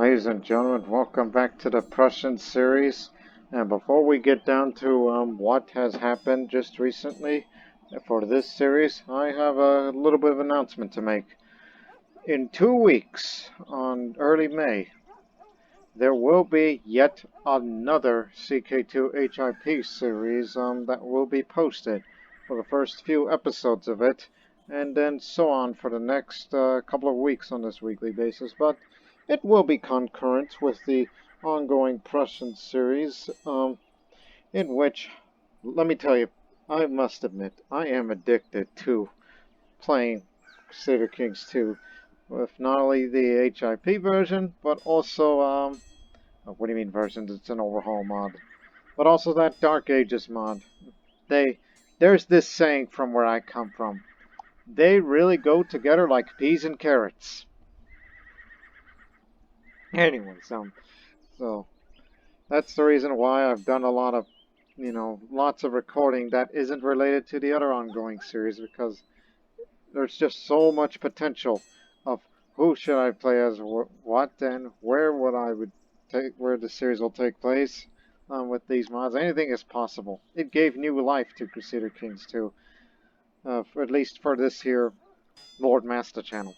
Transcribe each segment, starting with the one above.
Ladies and gentlemen, welcome back to the Prussian series. And before we get down to what has happened just recently for this series, I have a little bit of an announcement to make. In 2 weeks, on early May, there will be yet another CK2 HIP series that will be posted for the first few episodes of it, and then so on for the next couple of weeks on this weekly basis. But it will be concurrent with the ongoing Prussian series, in which, let me tell you, I must admit, I am addicted to playing Crusader Kings 2, with not only the HIP version, but also, what do you mean version? It's an overhaul mod. But also that Dark Ages mod. There's this saying from where I come from. They really go together like peas and carrots. Anyways, so that's the reason why I've done a lot of, lots of recording that isn't related to the other ongoing series, because there's just so much potential of who should I play as what and where the series will take place with these mods. Anything is possible. It gave new life to Crusader Kings 2, at least for this here Lord Master channel.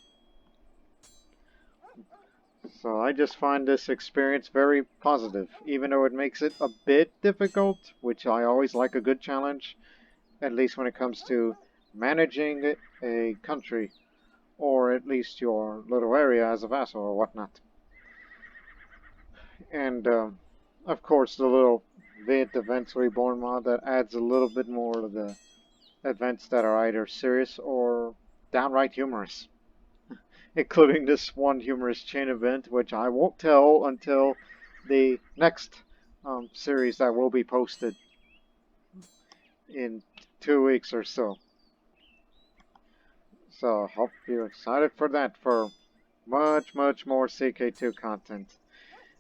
So I just find this experience very positive, even though it makes it a bit difficult, which I always like a good challenge, at least when it comes to managing a country, or at least your little area as a vassal or whatnot. And, of course, the little Vid Events Reborn mod that adds a little bit more to the events that are either serious or downright humorous. Including this one humorous chain event, which I won't tell until the next series that will be posted in 2 weeks or so. So, hope you're excited for that, for much more CK2 content.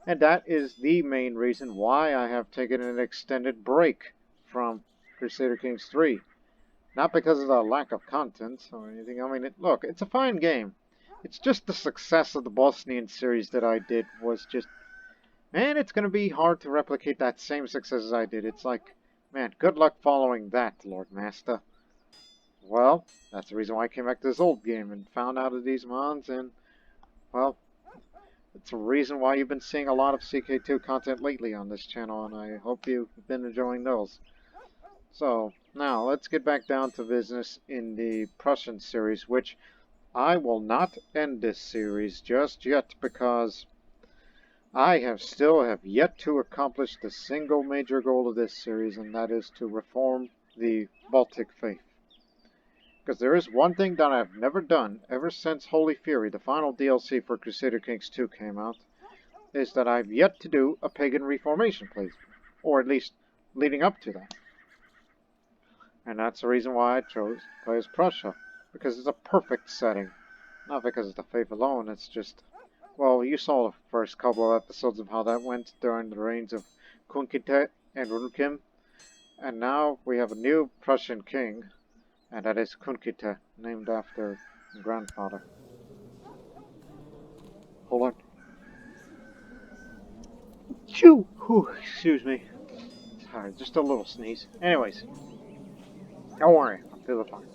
And that is the main reason why I have taken an extended break from Crusader Kings 3. Not because of the lack of content or anything. I mean, look, it's a fine game. It's just the success of the Bosnian series that I did was just... Man, it's going to be hard to replicate that same success as I did. It's like, man, good luck following that, Lord Master. Well, that's the reason why I came back to this old game and found out of these mods, and, well, it's a reason why you've been seeing a lot of CK2 content lately on this channel, and I hope you've been enjoying those. So, now, let's get back down to business in the Prussian series, which I will not end this series just yet, because I still have yet to accomplish the single major goal of this series, and that is to reform the Baltic faith. Because there is one thing that I've never done ever since Holy Fury, the final DLC for Crusader Kings 2 came out, is that I've yet to do a pagan reformation playthrough, or at least leading up to that. And that's the reason why I chose to play as Prussia, because it's a perfect setting. Not because of the faith alone, it's just... Well, you saw the first couple of episodes of how that went during the reigns of Kunkite and Runkym. And now we have a new Prussian king, and that is Kunkite, named after my grandfather. Hold on. Chew! Whew, excuse me. Sorry, just a little sneeze. Anyways, don't worry, I'm feeling fine.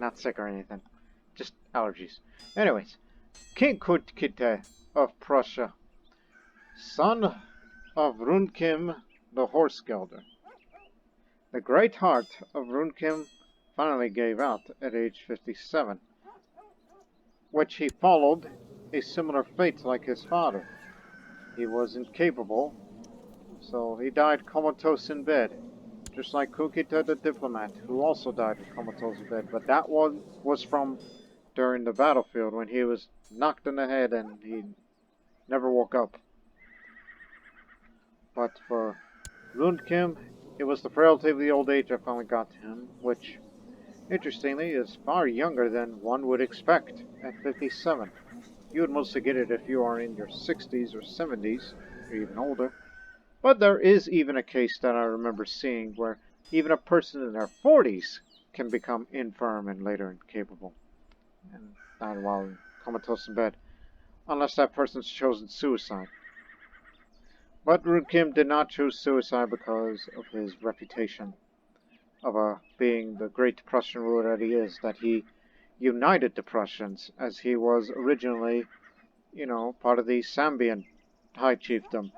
Not sick or anything. Just allergies. Anyways, King Kunkite of Prussia, son of Runkym the Horse Gelder. The great heart of Runkym finally gave out at age 57, which he followed a similar fate like his father. He was incapable, so he died comatose in bed, just like Kunkite the diplomat, who also died comatose in bed, but that one was from during the battlefield when he was knocked in the head and he never woke up. But for Runkym, it was the frailty of the old age that finally got to him, which, interestingly, is far younger than one would expect at 57. You would mostly get it if you are in your 60s or 70s, or even older. But there is even a case that I remember seeing where even a person in their 40s can become infirm and later incapable, and died while comatose in bed. unless that person's chosen suicide. But Runkym did not choose suicide because of his reputation of being the great Prussian ruler that he is, that he united the Prussians, as he was originally, part of the Sambian high chiefdom,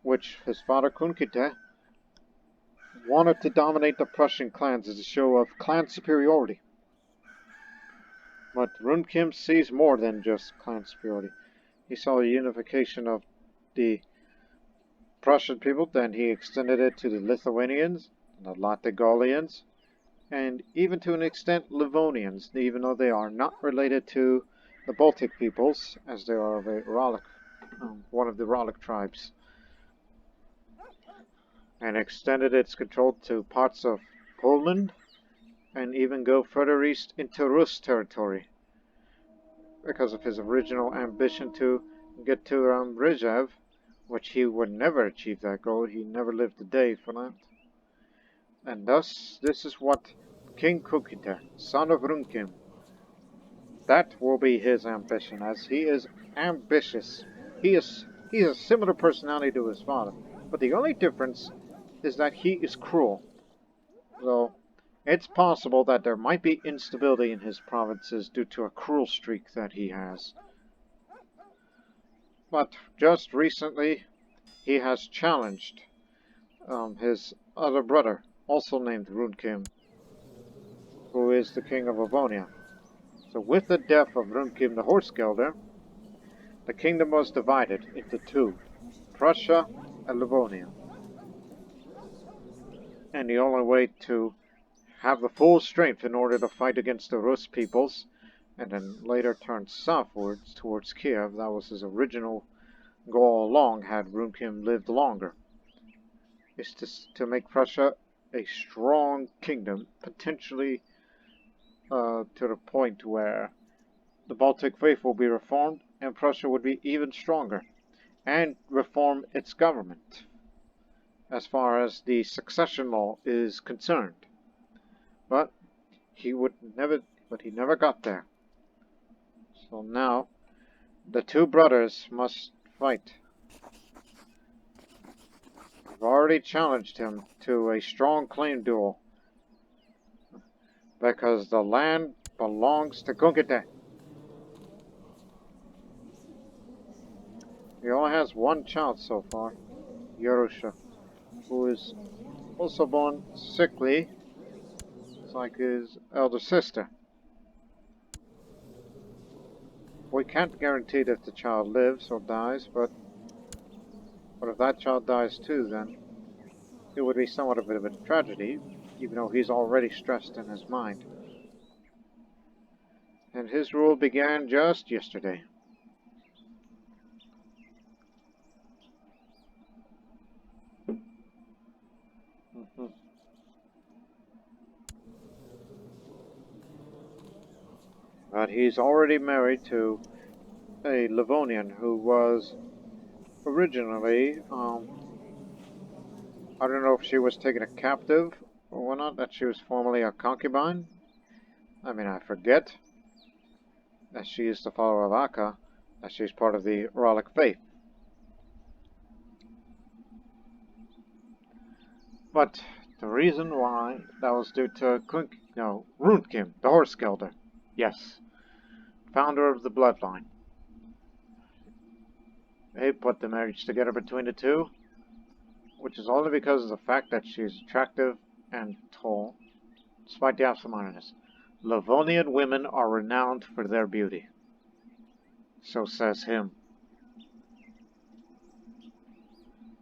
which his father Kunkite wanted to dominate the Prussian clans as a show of clan superiority. But Runkym sees more than just clan superiority. He saw the unification of the Prussian people, then he extended it to the Lithuanians, the Latgalians, and even to an extent Livonians, even though they are not related to the Baltic peoples, as they are of one of the Ralic tribes, and extended its control to parts of Poland, and even go further east into Rus territory, because of his original ambition to get to Rizhev, which he would never achieve that goal. He never lived a day for that. And thus, this is what King Kunkite, son of Runkym, that will be his ambition, as he is ambitious. He has a similar personality to his father, but the only difference is that he is cruel. So, it's possible that there might be instability in his provinces due to a cruel streak that he has. But just recently, he has challenged his other brother, also named Runkym, who is the king of Livonia. So with the death of Runkym the Horsegelder, the kingdom was divided into two, Prussia and Livonia. And the only way to have the full strength in order to fight against the Rus peoples, and then later turn southwards towards Kiev, that was his original goal all along had Runkym lived longer, is to make Prussia a strong kingdom, potentially to the point where the Baltic faith will be reformed and Prussia would be even stronger, and reform its government as far as the succession law is concerned. But he never got there. So now the two brothers must fight. I've already challenged him to a strong claim duel, because the land belongs to Kunkite. He only has one child so far, Yerusha, who is also born sickly. It's like his elder sister. We can't guarantee that the child lives or dies, but if that child dies too, then it would be somewhat of a tragedy, even though he's already stressed in his mind. And his rule began just yesterday. But he's already married to a Livonian who was originally, I don't know if she was taken a captive or whatnot, that she was formerly a concubine. I forget that she is the follower of Akka, that she's part of the Ralic faith. But the reason why, that was due to Runkym, the Horsegelder. Yes, founder of the bloodline. They put the marriage together between the two, which is only because of the fact that she's attractive and tall, despite the absent-mindedness. Livonian women are renowned for their beauty. So says him.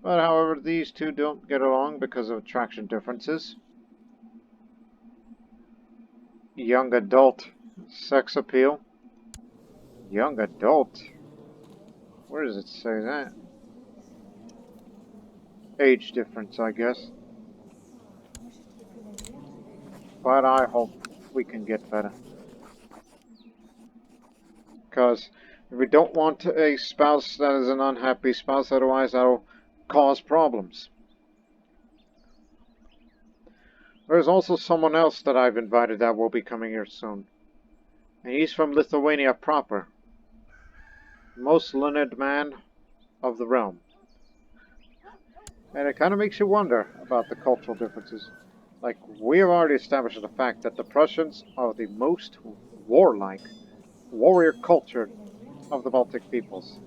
But however, these two don't get along because of attraction differences. Young adult sex appeal. Young adult? Where does it say that? Age difference, I guess. But I hope we can get better. Because we don't want a spouse that is an unhappy spouse, otherwise that'll cause problems. There's also someone else that I've invited that will be coming here soon. And he's from Lithuania proper. most learned man of the realm. And it kind of makes you wonder about the cultural differences. Like, we have already established the fact that the Prussians are the most warlike, warrior culture of the Baltic peoples,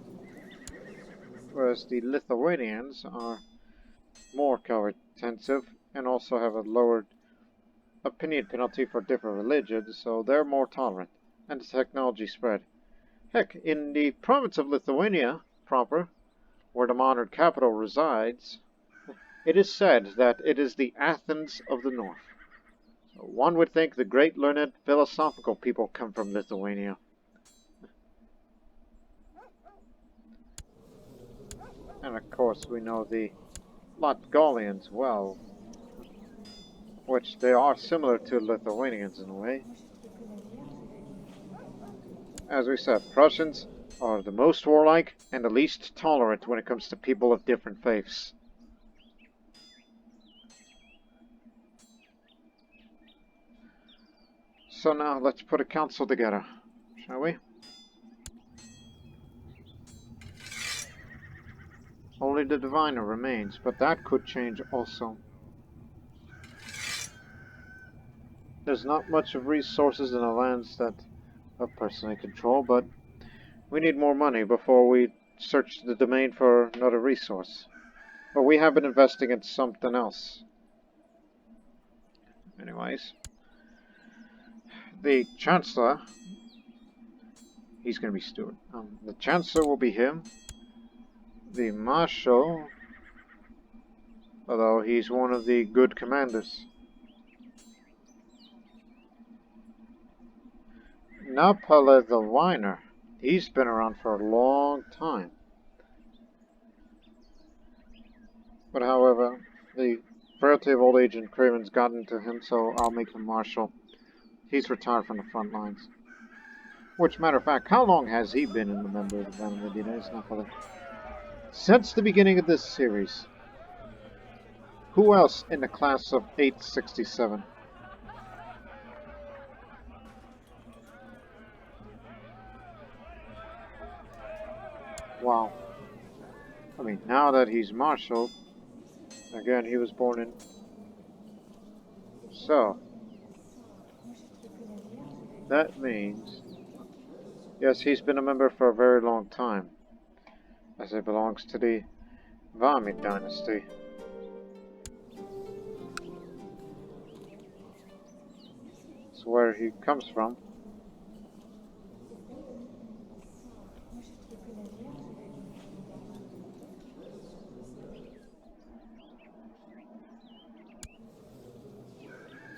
whereas the Lithuanians are more coward-intensive and also have a lowered opinion penalty for different religions, so they're more tolerant, and the technology spread. Heck, in the province of Lithuania proper, where the modern capital resides, it is said that it is the Athens of the North. One would think the great learned philosophical people come from Lithuania. And of course we know the Latgalians well, which they are similar to Lithuanians in a way. As we said, Prussians are the most warlike and the least tolerant when it comes to people of different faiths. So now let's put a council together, shall we? Only the diviner remains, but that could change also. There's not much of resources in the lands that I personally control, but we need more money before we search the domain for another resource. But we have been investing in something else. Anyways, the Chancellor, he's going to be steward. The Chancellor will be him. The Marshal, although he's one of the good commanders. Napale the Viner, he's been around for a long time. But however, the frailty of old age and Craven's gotten to him, so I'll make him Marshal. He's retired from the front lines. Which, matter of fact, how long has he been in the member of the Band of Medina? Napale? Since the beginning of this series. Who else in the class of 867? Wow. I mean, now that he's Marshal, again, he was born in... So, that means... Yes, he's been a member for a very long time, as it belongs to the Vami dynasty. That's where he comes from.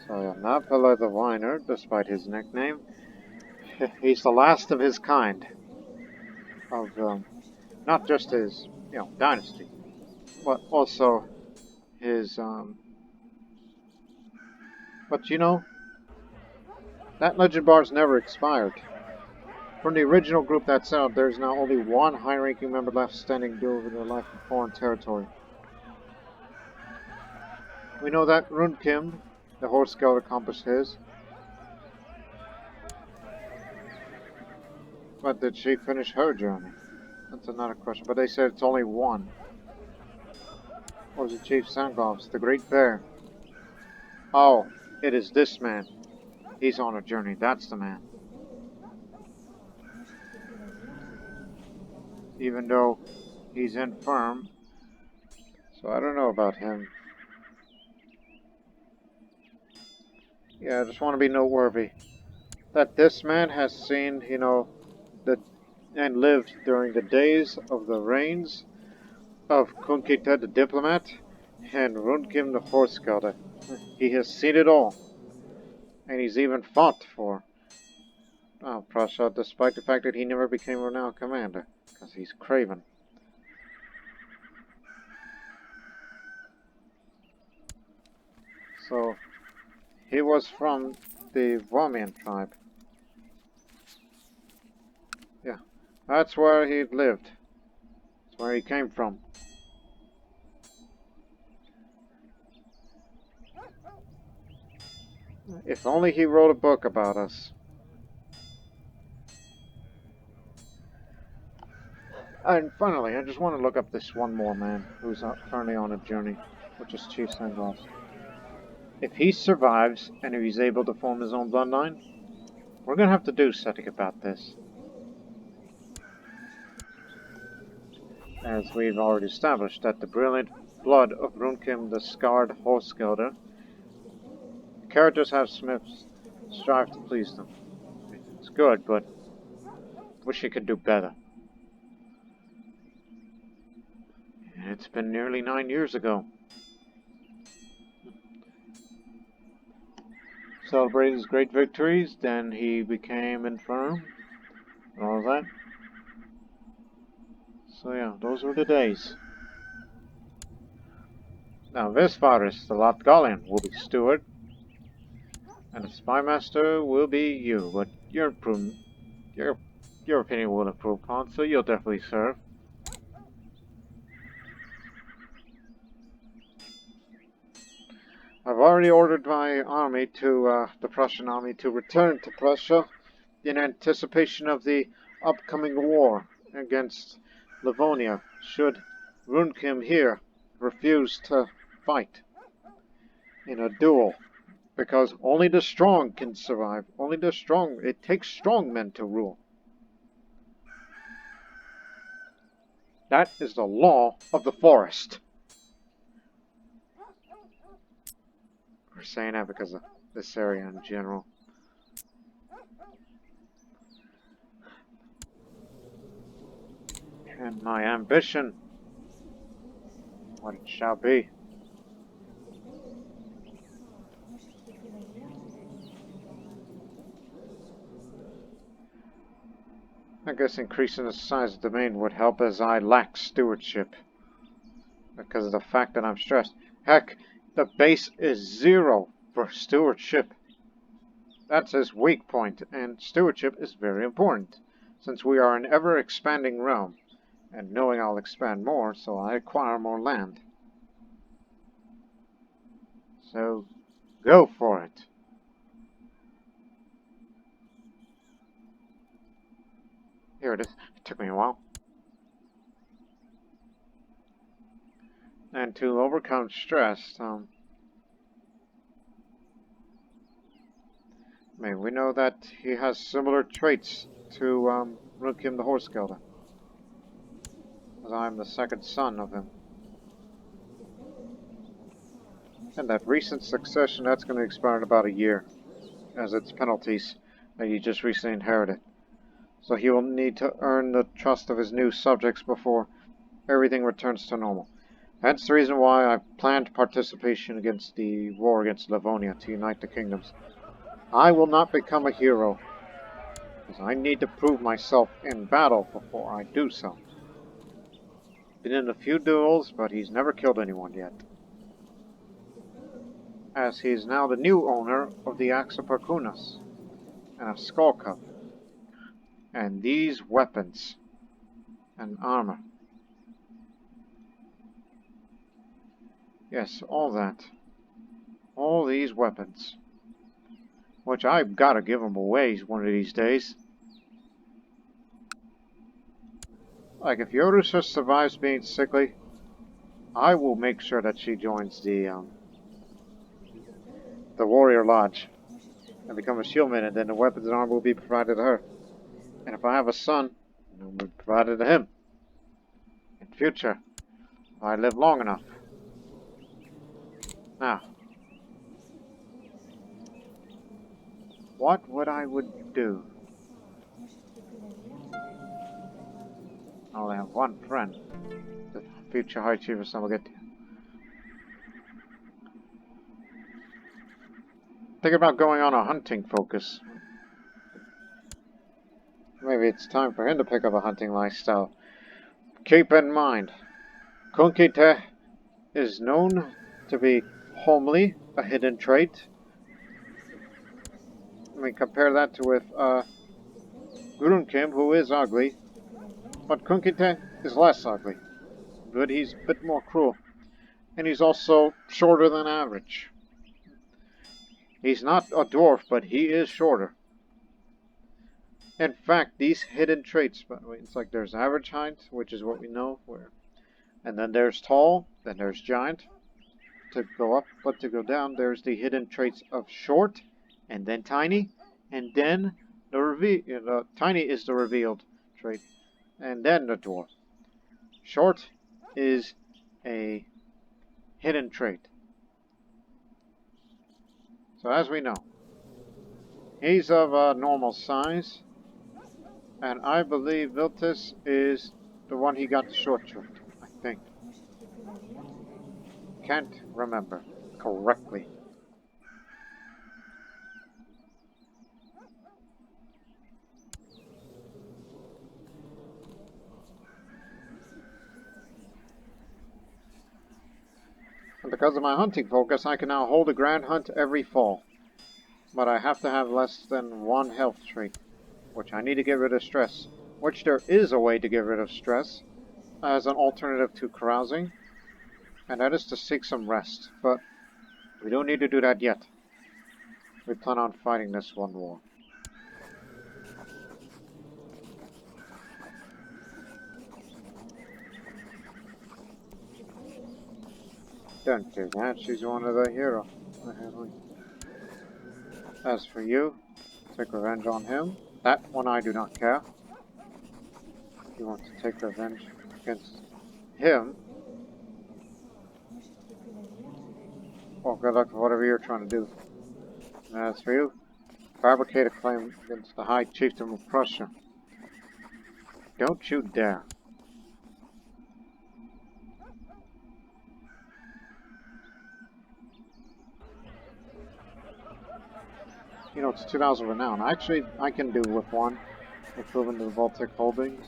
So yeah, Napale the Viner, despite his nickname, he's the last of his kind. Of not just his, dynasty, but also his. But that legend bar's never expired. From the original group that's out, there's now only one high-ranking member left standing due over their life in foreign territory. We know that Runkym, the horse scout, accomplished his. But did she finish her journey? That's another question. But they said it's only one. Or was it Chief Sanglov's, the Great Bear? Oh, it is this man. He's on a journey. That's the man. Even though he's infirm. So I don't know about him. Yeah, I just want to be noteworthy. That this man has seen, and lived during the days of the reigns of Kunkite the diplomat and Runkym the horse scout. He has seen it all. And he's even fought for Prussia, despite the fact that he never became a renowned commander, because he's craven. So, he was from the Vomian tribe. Yeah, that's where he lived. That's where he came from. If only he wrote a book about us. And finally, I just want to look up this one more man who's currently on a journey, which is Chief Sandros. If he survives and if he's able to form his own bloodline, we're going to have to do something about this. As we've already established that the brilliant blood of Runkym the Scarred Horsegelder, the characters have Smiths strive to please them. It's good, but wish he could do better. It's been nearly 9 years ago. Celebrated his great victories, then he became infirm, and all that. So yeah, those were the days. Now Vesparis, the Latgalian, will be steward, and the spymaster will be you, but your opinion will improve upon, so you'll definitely serve. I've already ordered my army to, the Prussian army, to return to Prussia in anticipation of the upcoming war against Livonia, should Runkym here refuse to fight in a duel. Because only the strong can survive. Only the strong. It takes strong men to rule. That is the law of the forest. We're saying that because of this area in general. And my ambition, what it shall be. I guess increasing the size of the domain would help, as I lack stewardship. Because of the fact that I'm stressed. Heck, the base is 0 for stewardship. That's his weak point, and stewardship is very important, since we are an ever-expanding realm, and knowing I'll expand more, so I acquire more land. So, go for it. Here it is. It took me a while. And to overcome stress, we know that he has similar traits to Runkym the Horsegelder, as I'm the second son of him. And that recent succession, that's going to expire in about a year, as it's penalties that he just recently inherited. So he will need to earn the trust of his new subjects before everything returns to normal. That's the reason why I planned participation against the war against Livonia to unite the kingdoms. I will not become a hero, because I need to prove myself in battle before I do so. Been in a few duels, but he's never killed anyone yet. As he is now the new owner of the Axe of Perkunas and a Skull Cup. And these weapons and armor. Yes, all that. All these weapons. Which I've got to give them away one of these days. Like, if Yorusa survives being sickly, I will make sure that she joins the Warrior Lodge and become a shieldman, and then the weapons and armor will be provided to her. And if I have a son, it will be provided to him. In future, if I live long enough. Now, what would I do? I only have one friend. The future High Chief son will get to. Think about going on a hunting focus. Maybe it's time for him to pick up a hunting lifestyle. Keep in mind, Kunkite is known to be homely, a hidden trait. Compare that to with Runkym, who is ugly, but Kunkite is less ugly. But he's a bit more cruel. And he's also shorter than average. He's not a dwarf, but he is shorter. In fact, these hidden traits, by the way, it's like there's average height, which is what we know, and then there's tall, then there's giant to go up, but to go down, there's the hidden traits of short, and then tiny, and then the tiny is the revealed trait, and then the dwarf. Short is a hidden trait. So as we know, he's of a normal size, and I believe Viltus is the one he got the short trait, I think. Can't remember correctly. And because of my hunting focus, I can now hold a grand hunt every fall. But I have to have less than 1 health trait, which I need to get rid of stress. Which there is a way to get rid of stress as an alternative to carousing, and that is to seek some rest. But we don't need to do that yet. We plan on fighting this one war. Don't do that, she's one of the heroes. As for you, take revenge on him. That one I do not care. You want to take revenge against him? Well, good luck with whatever you're trying to do. And as for you, fabricate a claim against the High Chieftain of Prussia. Don't you dare. You know, it's 2,000 renown. Actually, I can do with one, equivalent to the Baltic holdings.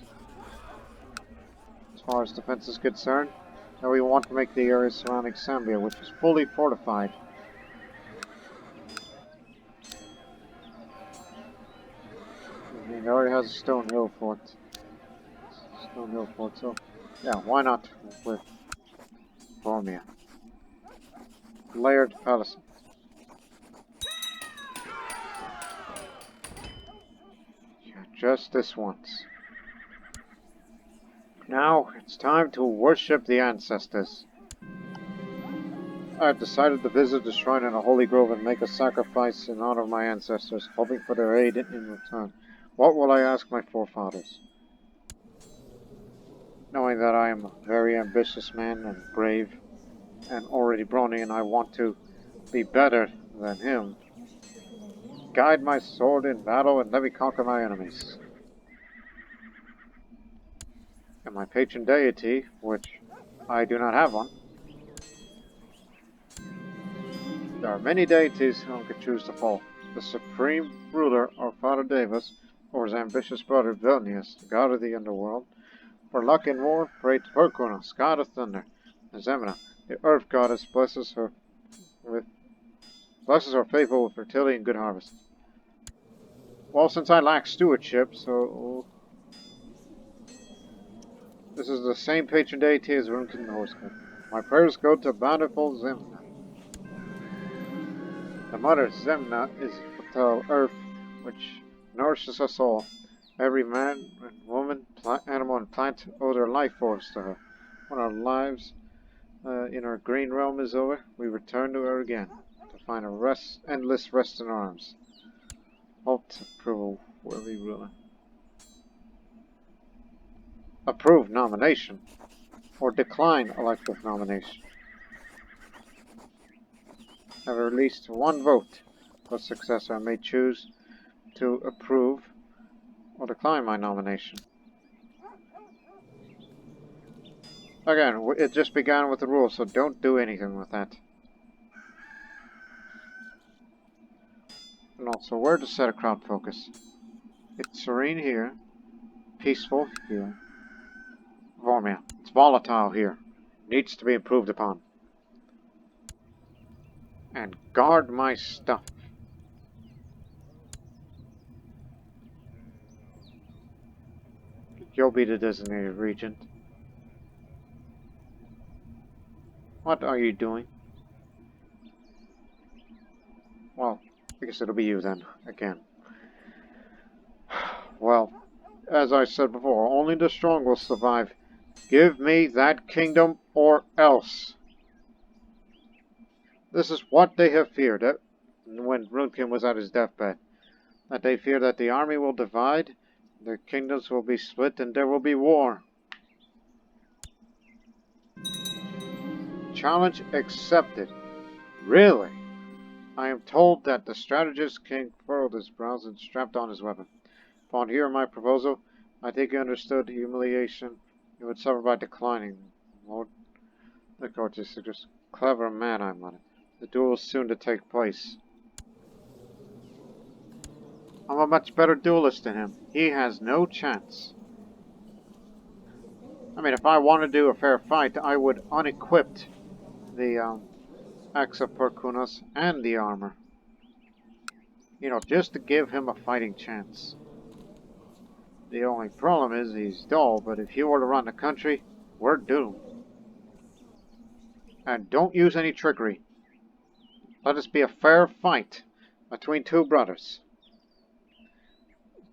As far as defense is concerned, now we want to make the area surrounding Sambia, which is fully fortified. It already has a stone hill fort. So yeah, why not with Bormia? Layered palace. Yeah, just this once. Now it's time to worship the ancestors. I have decided to visit the shrine in a holy grove and make a sacrifice in honor of my ancestors, hoping for their aid in return. What will I ask my forefathers? Knowing that I am a very ambitious man and brave and already brawny, and I want to be better than him, guide my sword in battle and let me conquer my enemies. And my patron deity, which I do not have one. There are many deities whom could choose to fall. The supreme ruler, our father Davis, or his ambitious brother Vilnius, the god of the underworld. For luck in war, pray to Perkunos, god of thunder, and Zemina, the earth goddess, blesses her faithful with fertility and good harvest. Well, since I lack stewardship, so this is the same patron deity as Runkym Horseman. My prayers go to bountiful Zemina. The mother Zemna is the earth which nourishes us all. Every man and woman, animal and plant owe their life force to her. When our lives in our green realm is over, we return to her again, to find a endless rest in our arms. Halt approval, worthy ruler. Approve nomination, or decline elective nomination. Have at least 1 vote. For successor, I may choose to approve or decline my nomination. Again, it just began with the rules, so don't do anything with that. And also, where to set a crowd focus? It's serene here, peaceful here. Vormia, it's volatile here. Needs to be improved upon. And guard my stuff. You'll be the designated regent. What are you doing? Well, I guess it'll be you then, again. Well, as I said before, only the strong will survive. Give me that kingdom or else. This is what they have feared when Runkym was at his deathbed. That they fear that the army will divide, their kingdoms will be split, and there will be war. Challenge accepted. Really? I am told that the strategist king furrowed his brows and strapped on his weapon. Upon hearing my proposal, I think he understood the humiliation he would suffer by declining. Lord, the courtier suggests, clever man, I muttered. The duel is soon to take place. I'm a much better duelist than him. He has no chance. I mean, if I wanted to do a fair fight, I would unequip the axe of Perkunas and the armor. You know, just to give him a fighting chance. The only problem is he's dull, but if he were to run the country, we're doomed. And don't use any trickery. Let us be a fair fight between two brothers.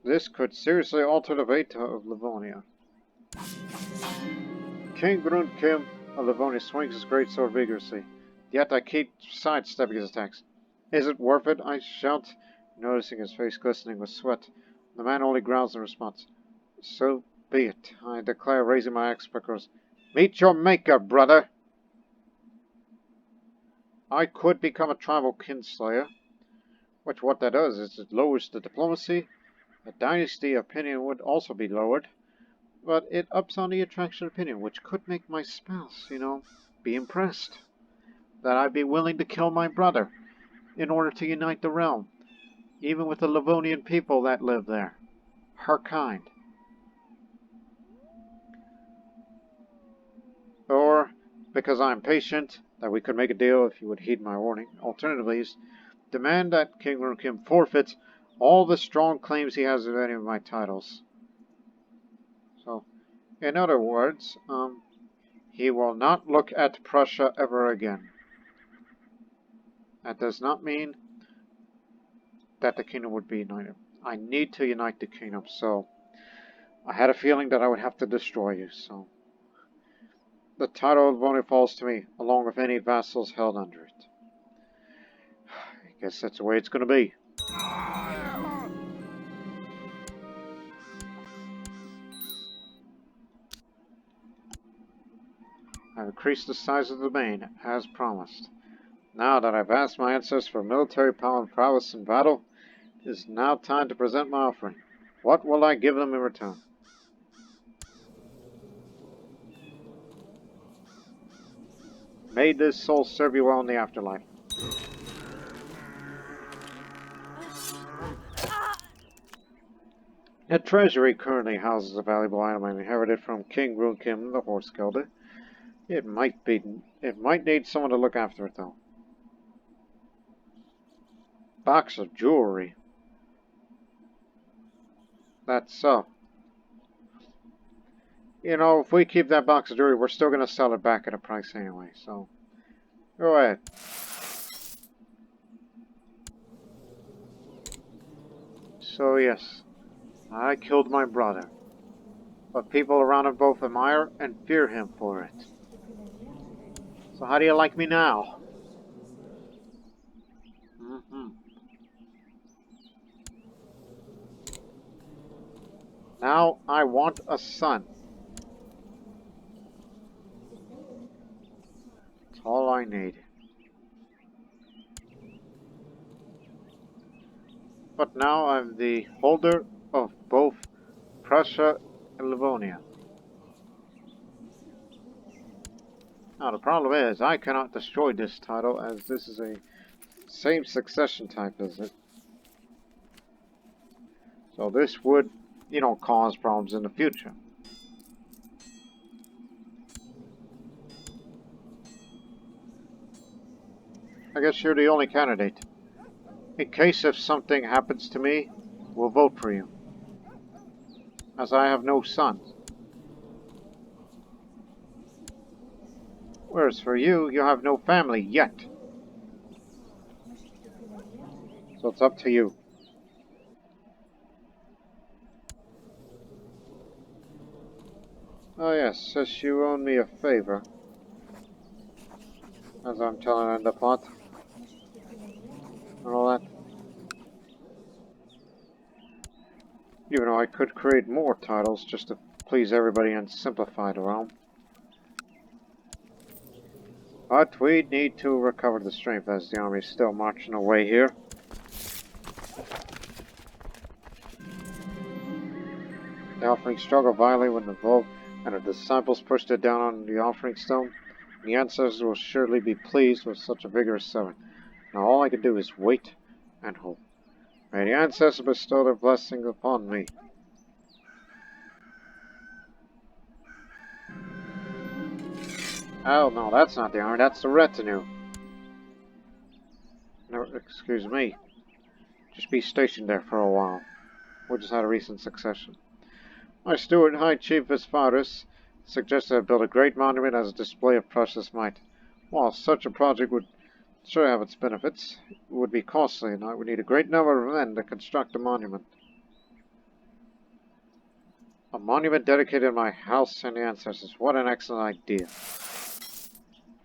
This could seriously alter the fate of Livonia. King Runkym of Livonia swings his great sword vigorously, yet I keep sidestepping his attacks. Is it worth it? I shout, noticing his face glistening with sweat. The man only growls in response. So be it, I declare, raising my axe because meet your maker, brother! I could become a tribal kinslayer, which what that does is it lowers the diplomacy. The dynasty opinion would also be lowered, but it ups on the attraction opinion, which could make my spouse, be impressed. That I'd be willing to kill my brother in order to unite the realm, even with the Livonian people that live there, her kind. Or, because I'm patient, that we could make a deal if you would heed my warning. Alternatively, demand that King Runkym forfeit all the strong claims he has of any of my titles. So, in other words, he will not look at Prussia ever again. That does not mean that the kingdom would be united. I need to unite the kingdom, so I had a feeling that I would have to destroy you, so the title of Livonia falls to me, along with any vassals held under it. I guess that's the way it's going to be. I've increased the size of the domain, as promised. Now that I've asked my ancestors for military power and prowess in battle, it is now time to present my offering. What will I give them in return? May this soul serve you well in the afterlife. The treasury currently houses a valuable item I inherited from King Runkym, the horse gelded. It might need someone to look after it, though. Box of jewelry. That's so. If we keep that box of jewelry, we're still going to sell it back at a price anyway, so go ahead. So yes, I killed my brother, but people around him both admire and fear him for it. So how do you like me now? Now I want a son. That's all I need. But now I'm the holder of both Prussia and Livonia. Now the problem is, I cannot destroy this title as this is a same succession type as it. So this would, cause problems in the future. I guess you're the only candidate. In case if something happens to me, we'll vote for you. As I have no sons. Whereas for you, you have no family yet. So it's up to you. Oh yes, says you owe me a favor. As I'm telling her in the plot. And all that. Even though I could create more titles just to please everybody and simplify the realm. But we need to recover the strength as the army is still marching away here. The offering struggled violently when the wolf and the disciples pushed it down on the offering stone. The ancestors will surely be pleased with such a vigorous servant. Now all I can do is wait and hope. May the ancestors bestow their blessing upon me. Oh no, that's not the army, that's the retinue. No, excuse me. Just be stationed there for a while. We just had a recent succession. My steward, High Chief Visparus, suggested I build a great monument as a display of Prussia's might. While such a project would sure have its benefits, it would be costly, and I would need a great number of men to construct a monument. A monument dedicated to my house and the ancestors. What an excellent idea.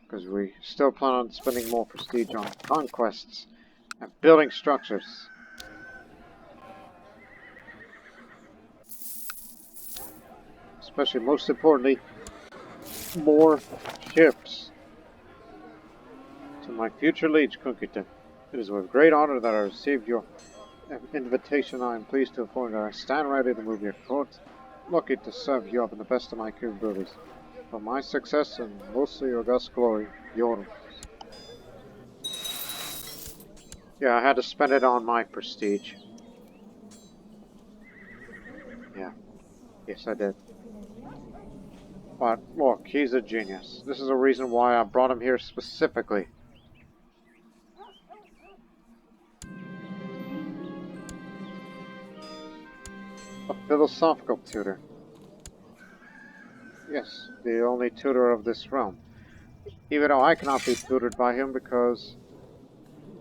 Because we still plan on spending more prestige on conquests and building structures. Especially, most importantly, more ships. To my future liege, Kunkite, it is with great honor that I received your invitation. I am pleased to inform you that I stand ready to move your court, lucky to serve you up in the best of my capabilities. For my success and mostly your august glory, yours. Yeah, I had to spend it on my prestige. Yeah, yes I did. But look, he's a genius. This is a reason why I brought him here specifically. A philosophical tutor. Yes, the only tutor of this realm. Even though I cannot be tutored by him because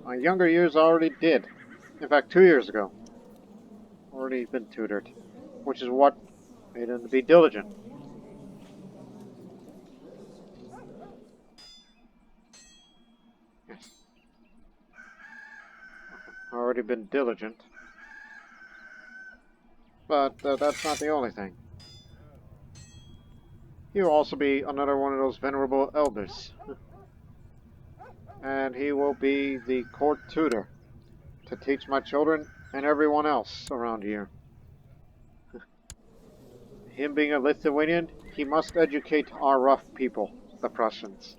my younger years already did. In fact, 2 years ago. Already been tutored. Which is what made him to be diligent. Yes. Already been diligent. But that's not the only thing. He will also be another one of those venerable elders. And he will be the court tutor to teach my children and everyone else around here. Him being a Lithuanian, he must educate our rough people, the Prussians.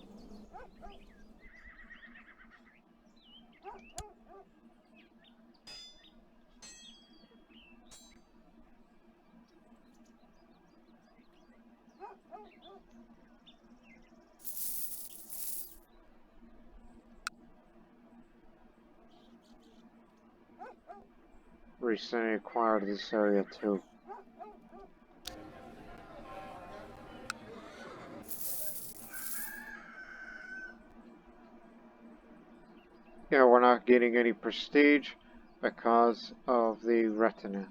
Recently acquired this area too. Yeah, we're not getting any prestige because of the retinue.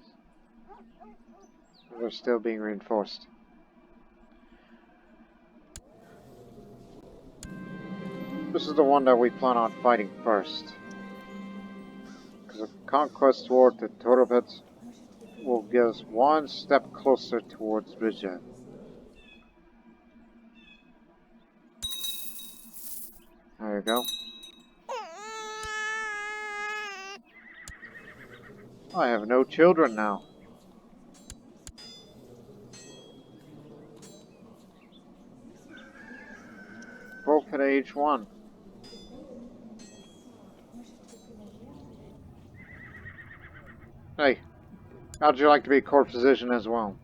They're still being reinforced. This is the one that we plan on fighting first. Because a conquest toward the Torovets will get us one step closer towards Prussia. There you go. I have no children now. Both at age 1. Hey, how'd you like to be court physician as well?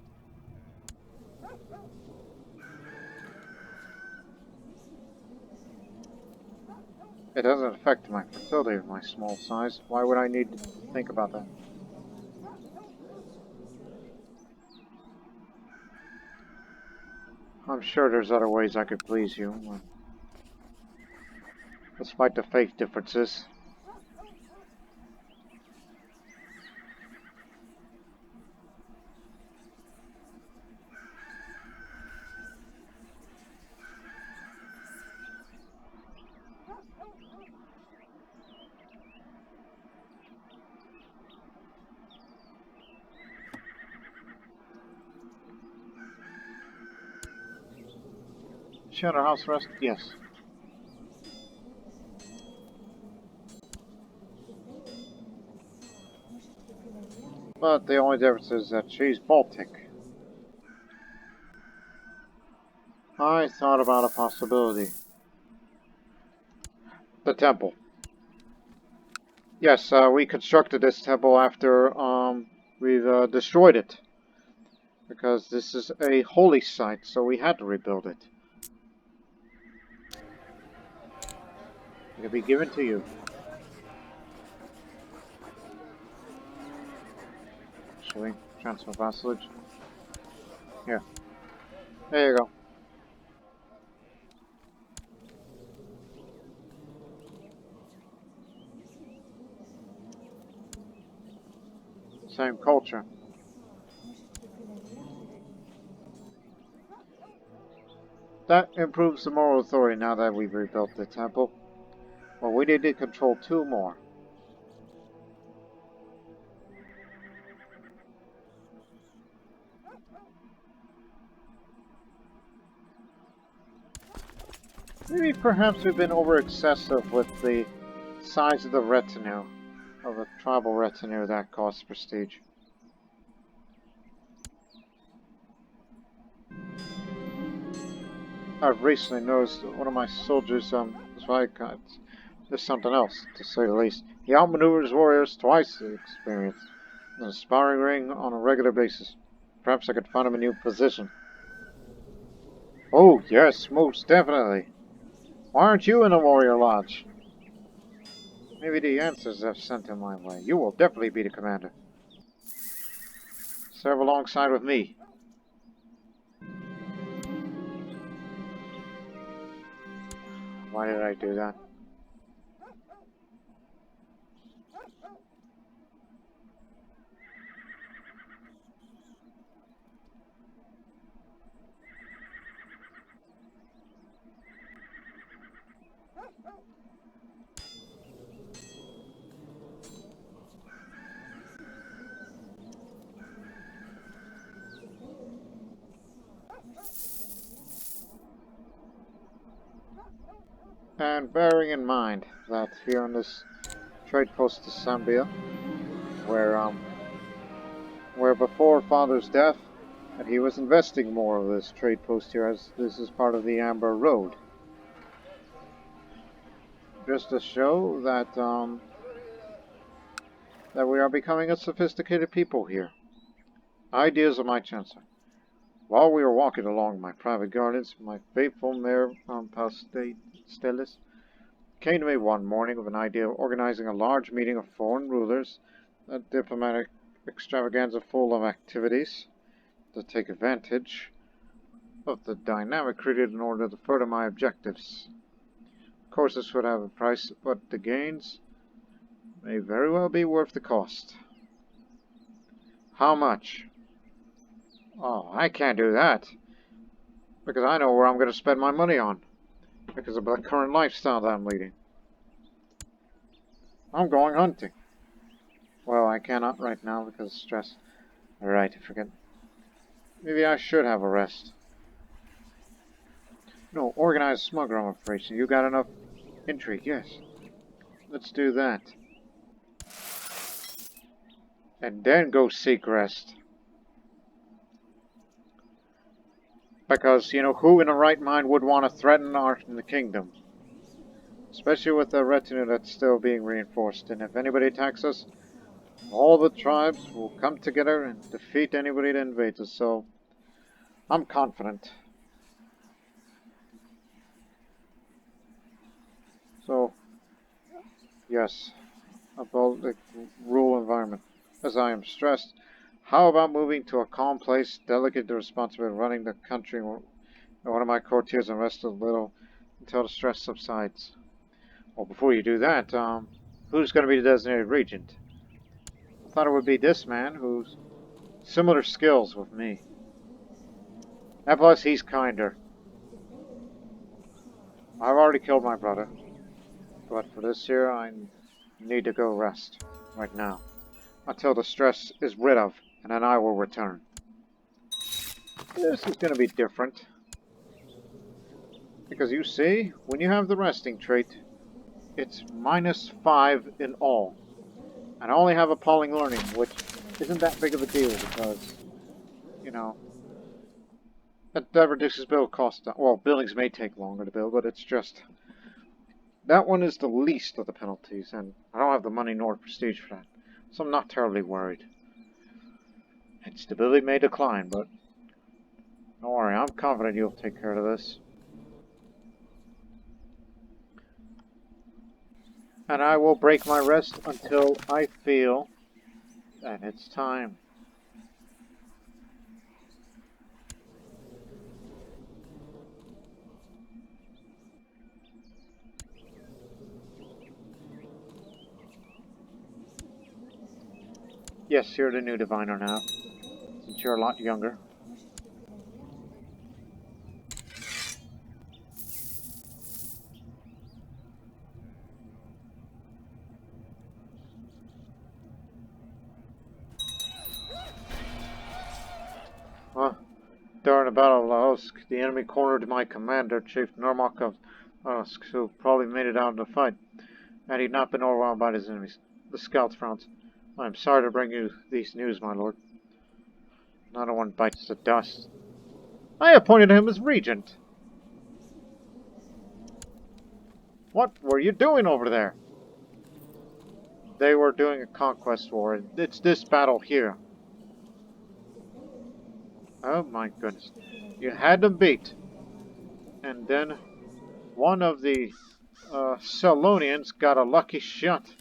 It doesn't affect my fertility of my small size. Why would I need to think about that? I'm sure there's other ways I could please you, despite the faith differences. Shelter house rest? Yes. But the only difference is that she's Baltic. I thought about a possibility. The temple. Yes, we constructed this temple after we've destroyed it. Because this is a holy site, so we had to rebuild it. It'll be given to you. Actually, transfer vassalage. Here. There you go. Same culture. That improves the moral authority now that we've rebuilt the temple. Well, we need to control two more. Maybe perhaps we've been over excessive with the size of the retinue, of a tribal retinue that costs prestige. I've recently noticed that one of my soldiers, there's something else, to say the least. He outmaneuvers warriors twice the experience in a sparring ring on a regular basis. Perhaps I could find him a new position. Oh, yes, most definitely. Why aren't you in the warrior lodge? Maybe the answers have sent him my way. You will definitely be the commander. Serve alongside with me. Why did I do that? And bearing in mind that here on this trade post to Zambia, where before Father's death, and he was investing more of this trade post here as this is part of the Amber Road. Just to show that that we are becoming a sophisticated people here. Ideas of my chancellor. While we were walking along my private gardens, my faithful mare Pastellis came to me one morning with an idea of organizing a large meeting of foreign rulers, a diplomatic extravaganza full of activities, to take advantage of the dynamic created in order to further my objectives. Of course, this would have a price, but the gains may very well be worth the cost. How much? Oh, I can't do that, because I know where I'm going to spend my money on, because of the current lifestyle that I'm leading. I'm going hunting. Well, I cannot right now because of stress. Alright, I forget. Maybe I should have a rest. No, organized smuggler operation. You got enough intrigue? Yes. Let's do that. And then go seek rest. Because, you know, who in the right mind would want to threaten the kingdom? Especially with the retinue that's still being reinforced. And if anybody attacks us, all the tribes will come together and defeat anybody that invades us. So, I'm confident. So, yes, a Baltic rural environment. As I am stressed, how about moving to a calm place, delegate the responsibility of running the country, one of my courtiers, and rest a little until the stress subsides? Well, before you do that, who's going to be the designated regent? I thought it would be this man, who's similar skills with me. And plus, he's kinder. I've already killed my brother, but for this year, I need to go rest right now until the stress is rid of, and then I will return. This is going to be different. Because you see, when you have the resting trait, it's -5 in all. And I only have appalling learning, which isn't that big of a deal because, you know, that reduces build cost. Well, buildings may take longer to build, but it's just... That one is the least of the penalties, and I don't have the money nor prestige for that. So I'm not terribly worried. And stability may decline, but don't worry, I'm confident you'll take care of this. And I will break my rest until I feel that it's time. Yes, you're the new diviner now, since you're a lot younger. Huh? During the Battle of Laosk, the enemy cornered my commander, Chief Normak of Laosk, who probably made it out of the fight, had he not been overwhelmed by his enemies. The scouts frowned. I am sorry to bring you these news, my lord. Another one bites the dust. I appointed him as regent. What were you doing over there? They were doing a conquest war. It's this battle here. Oh my goodness. You had them beat. And then one of the Salonians got a lucky shot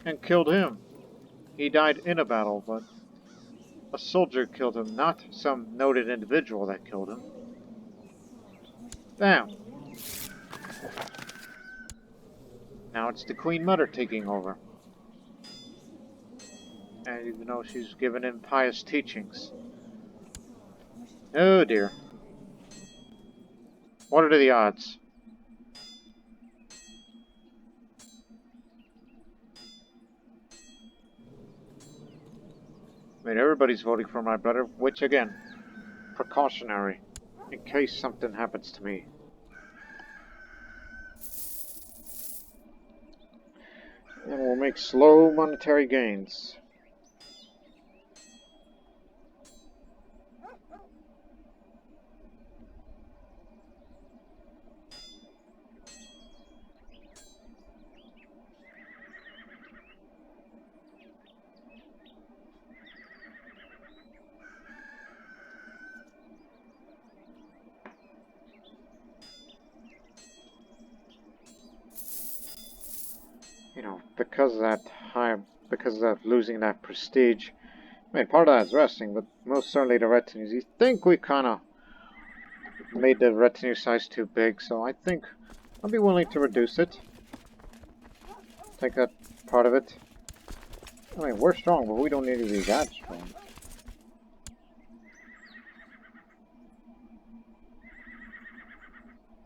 and killed him. He died in a battle, but a soldier killed him, not some noted individual that killed him. Damn. Now it's the Queen Mother taking over. And even though she's given him pious teachings. Oh dear. What are the odds? I mean, everybody's voting for my brother, which again, precautionary, in case something happens to me. And we'll make slow monetary gains. You know, because of that losing that prestige. I mean, part of that is resting, but most certainly the retinues. You think we kind of made the retinue size too big, so I think I'd be willing to reduce it. Take that part of it. I mean, we're strong, but we don't need to be that strong.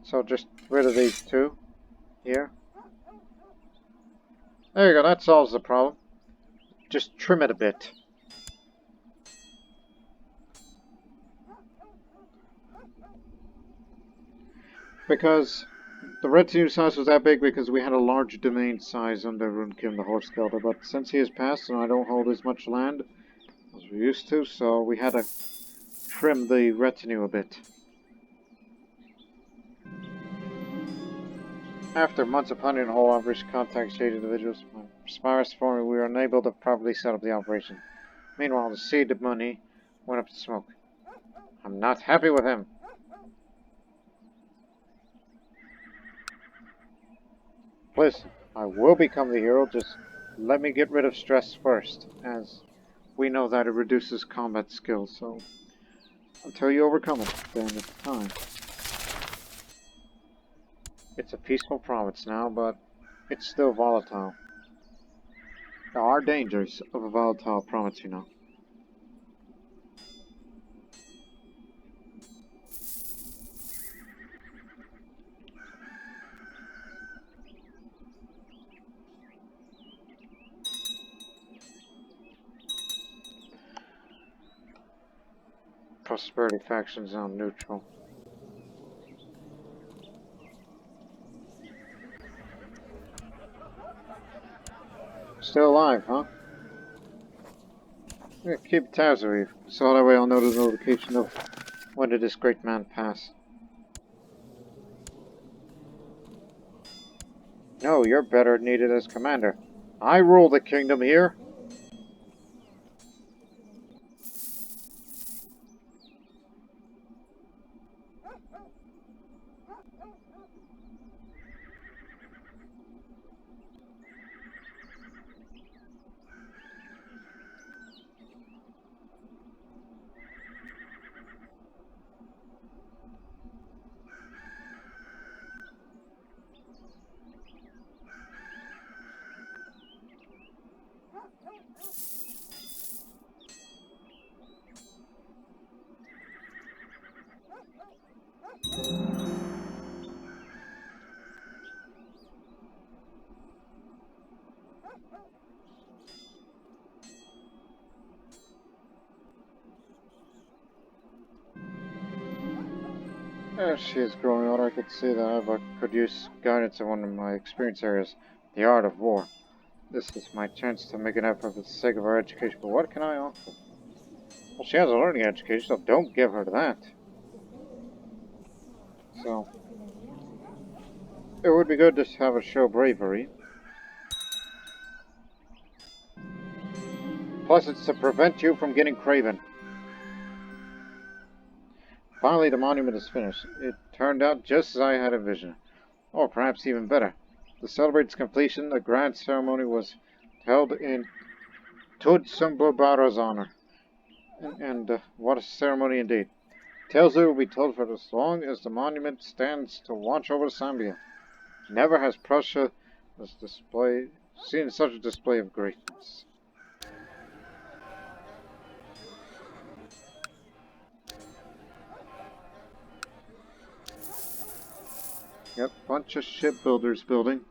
So just rid of these two here. There you go, that solves the problem. Just trim it a bit. Because the retinue size was that big because we had a large domain size under Runkym the Horse Skelter, but since he has passed and I don't hold as much land as we used to, so we had to trim the retinue a bit. After months of hunting the whole operation, contact shady individuals, Spirus informed me we were unable to properly set up the operation. Meanwhile, the seed of money went up in smoke. I'm not happy with him. Listen, I will become the hero, just let me get rid of stress first, as we know that it reduces combat skills, so until you overcome it, then it's time. It's a peaceful province now, but it's still volatile. There are dangers of a volatile province, you know. Prosperity factions on neutral. Still alive, huh? Yeah, keep tabs of you, so that way I'll know the notification of when did this great man pass. No, you're better needed as commander. I rule the kingdom here. As she is growing older, I could see that I could use guidance in one of my experience areas, the art of war. This is my chance to make an effort for the sake of her education, but what can I offer? Well, she has a learning education, so don't give her that. So, it would be good to have her show bravery. Plus, it's to prevent you from getting craven. Finally, the monument is finished. It turned out just as I had envisioned. Or perhaps even better. To celebrate its completion, a grand ceremony was held in Tudsumblubara's honor. And what a ceremony indeed. Tales will be told for as long as the monument stands to watch over Zambia. Never has Prussia seen such a display of greatness. Yep, bunch of shipbuilders building.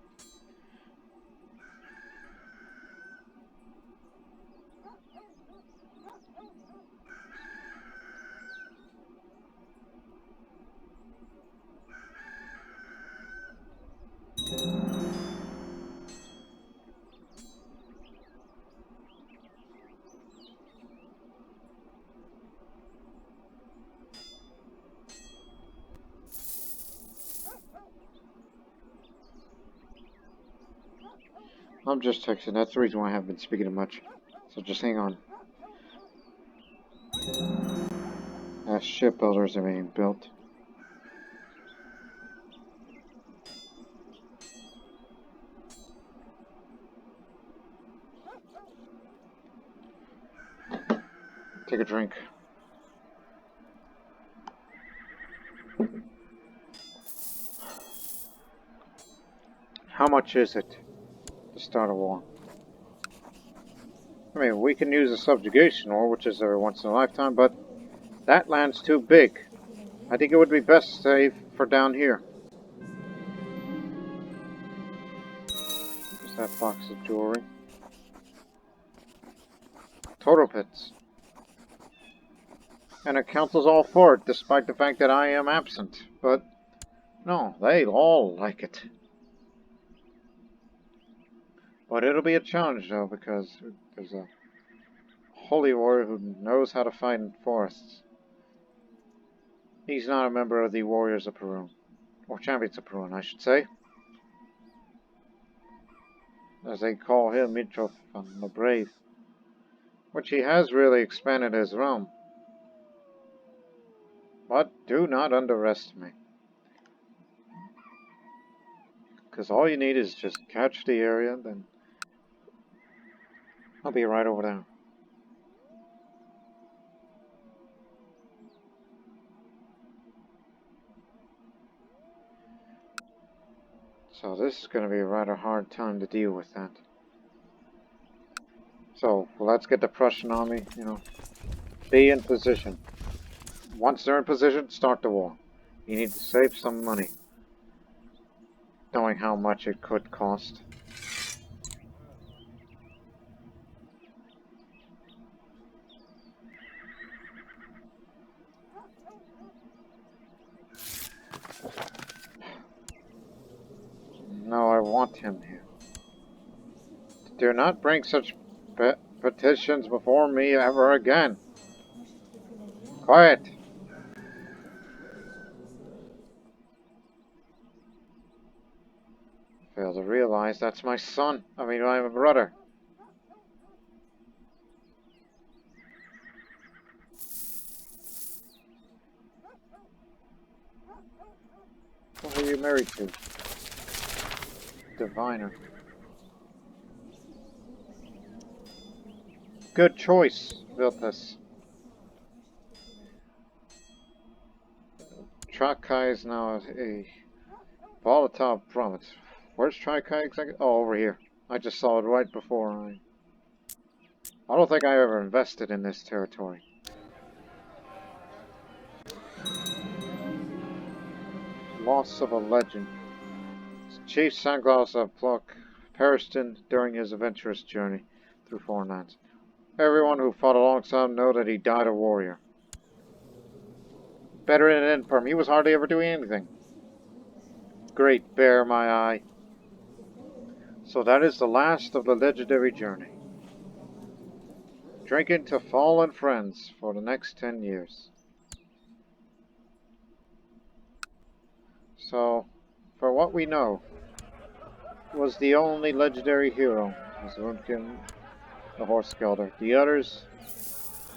I'm just texting. That's the reason why I haven't been speaking too much. So just hang on. As shipbuilders are being built. Take a drink. How much is it to start a war? I mean, we can use a subjugation war, which is every once in a lifetime, but that land's too big. I think it would be best saved for down here. What's that box of jewelry? Total pits. And the council's all for it, despite the fact that I am absent. But, no, they all like it. But it'll be a challenge, though, because there's a holy warrior who knows how to fight in forests. He's not a member of the Warriors of Peru. Or Champions of Peru, I should say. As they call him, Mitrof the Brave. Which he has really expanded his realm. But do not underestimate. Because all you need is just catch the area, then I'll be right over there. So this is going to be a rather hard time to deal with that. So, let's get the Prussian army, be in position. Once they're in position, start the war. You need to save some money. Knowing how much it could cost. No, I want him here. Do not bring such petitions before me ever again. Quiet! Fail to realize that's my son. I mean, my brother. Who are you married to? Diviner. Good choice, Viltus. Trakai is now a volatile province. Where's Trakai exactly? Oh, over here. I just saw it right before I don't think I ever invested in this territory. Loss of a legend. Chief Sanglaus of Pluck perished during his adventurous journey through foreign lands. Everyone who fought alongside him know that he died a warrior. Better than an infirm. He was hardly ever doing anything. Great bear, my eye. So that is the last of the legendary journey. Drinking to fallen friends for the next 10 years. So, for what we know, was the only legendary hero was Runkym, the horse geldar. The others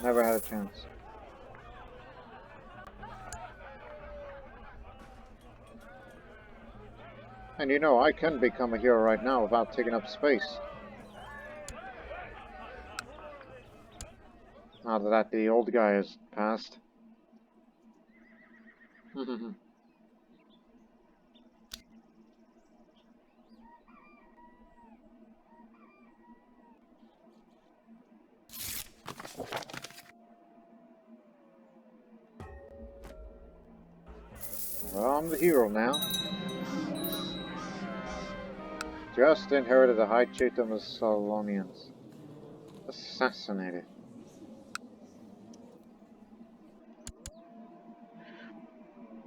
never had a chance. And you know, I can become a hero right now without taking up space. Now that the old guy has passed. Well, I'm the hero now. Just inherited the high chiefdom of Solonians. Assassinated.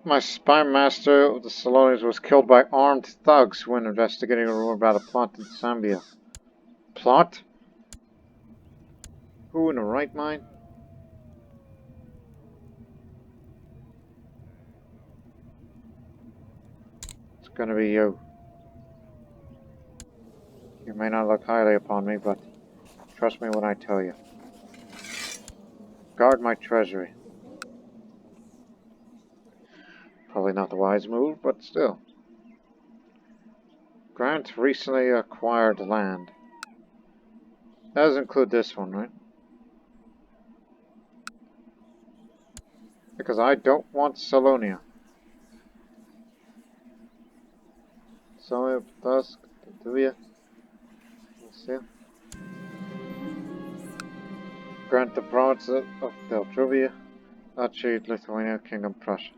My spy master of the Solonians was killed by armed thugs when investigating a rumor about a plot in Zambia. Plot? Who in the right mind? It's gonna be you. You may not look highly upon me, but trust me when I tell you. Guard my treasury. Probably not the wise move, but still. Grant recently acquired land. That does include this one, right? Because I don't want Salonia. So, Dusk, Tuvia. Let's see. Grant the province of Beltruvia, Duchy, Lithuania, Kingdom, Prussia.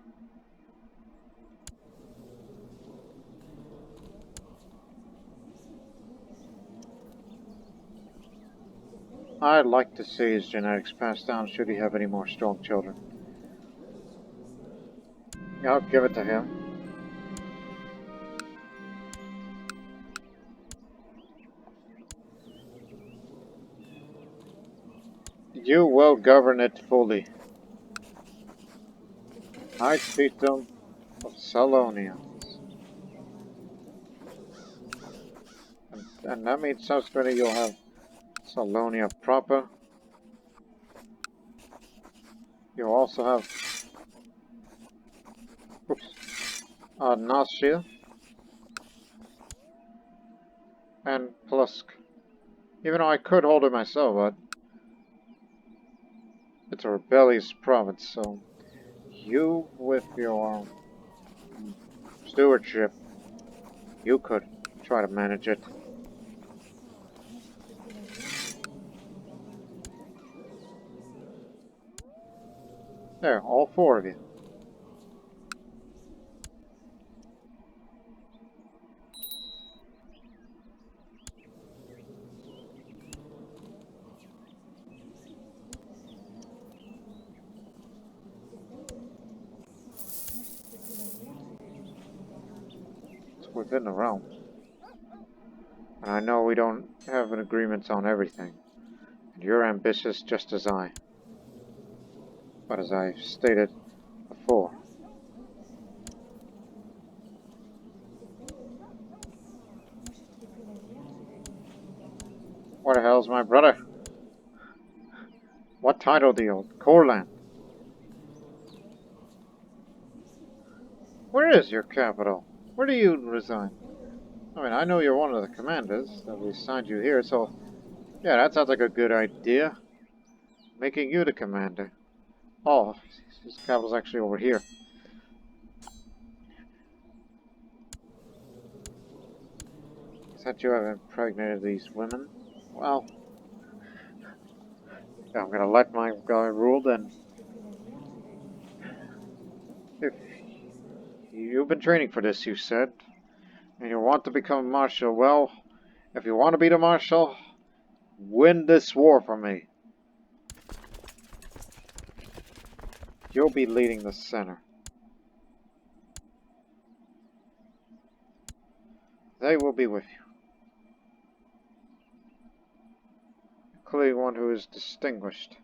I'd like to see his genetics passed down should he have any more strong children. I'll give it to him. You will govern it fully. High Chiefdom of Salonia. And that means subsequently you'll have Salonia proper. You'll also have Nasia and Plusk. Even though I could hold it myself, but it's a rebellious province, so you with your stewardship, you could try to manage it. There, all four of you. It's within the realm. And I know we don't have an agreement on everything. And you're ambitious just as I. But as I stated before, where the hell's my brother? What title deal? Corland. Where is your capital? Where do you reside? I mean, I know you're one of the commanders that we assigned you here, so yeah, that sounds like a good idea. Making you the commander. Oh, his capital's actually over here. Is that you have impregnated these women? Well, yeah, I'm gonna let my guy rule then. If you've been training for this, you said, and you want to become a marshal, well, if you want to be the marshal, win this war for me. You'll be leading the center. They will be with you, including one who is distinguished.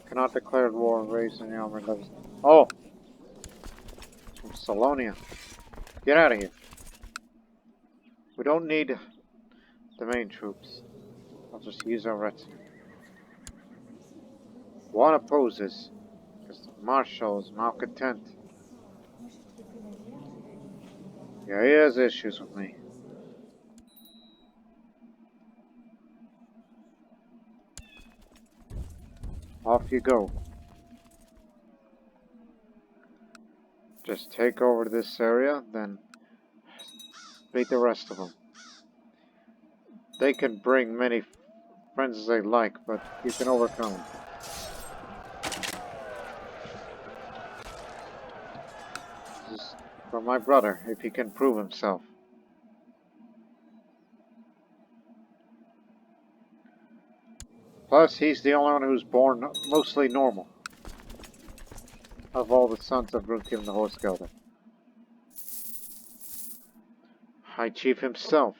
Cannot declare war and raise any armored levels. Oh! From Salonia. Get out of here. We don't need the main troops. I'll just use our retinue. One opposes, because the marshal is malcontent. Yeah, he has issues with me. Off you go. Just take over this area, then beat the rest of them. They can bring many friends as they like, but you can overcome them. This is for my brother, if he can prove himself. Plus, he's the only one who's born mostly normal. Of all the sons of Runkym the Horse Gelding. High Chief himself.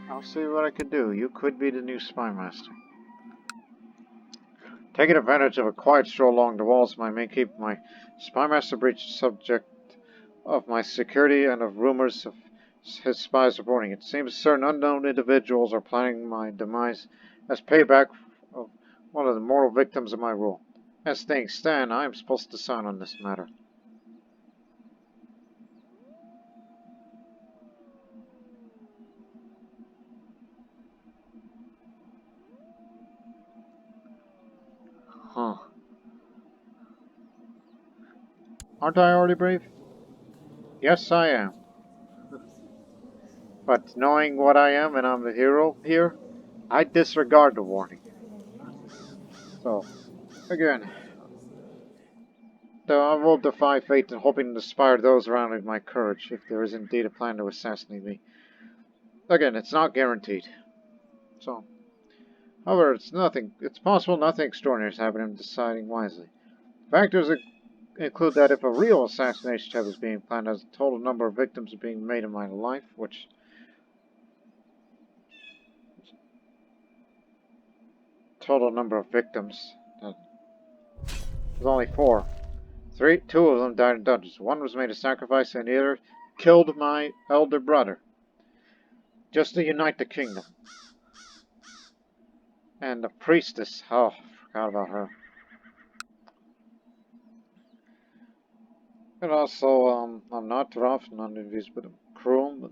I'll see what I can do. You could be the new spy master. Taking advantage of a quiet stroll along the walls might make keep my spy master breach subject of my security and of rumors of his spies reporting. It seems certain unknown individuals are planning my demise as payback of one of the mortal victims of my rule. As things stand, I am supposed to decide on this matter. Huh. Aren't I already brave? Yes, I am. But knowing what I am and I'm the hero here, I disregard the warning. So, again, though I will defy fate and hoping to inspire those around me with my courage if there is indeed a plan to assassinate me. Again, it's not guaranteed. So, however, it's possible nothing extraordinary has happened in deciding wisely. Factors include that if a real assassination attempt is being planned, as the total number of victims being made in my life, which total number of victims, there's only 4. Two of them died in dungeons. One was made a sacrifice, and the other killed my elder brother, just to unite the kingdom. And the priestess, oh, forgot about her. And also, I'm not rough, none of these, but I'm cruel,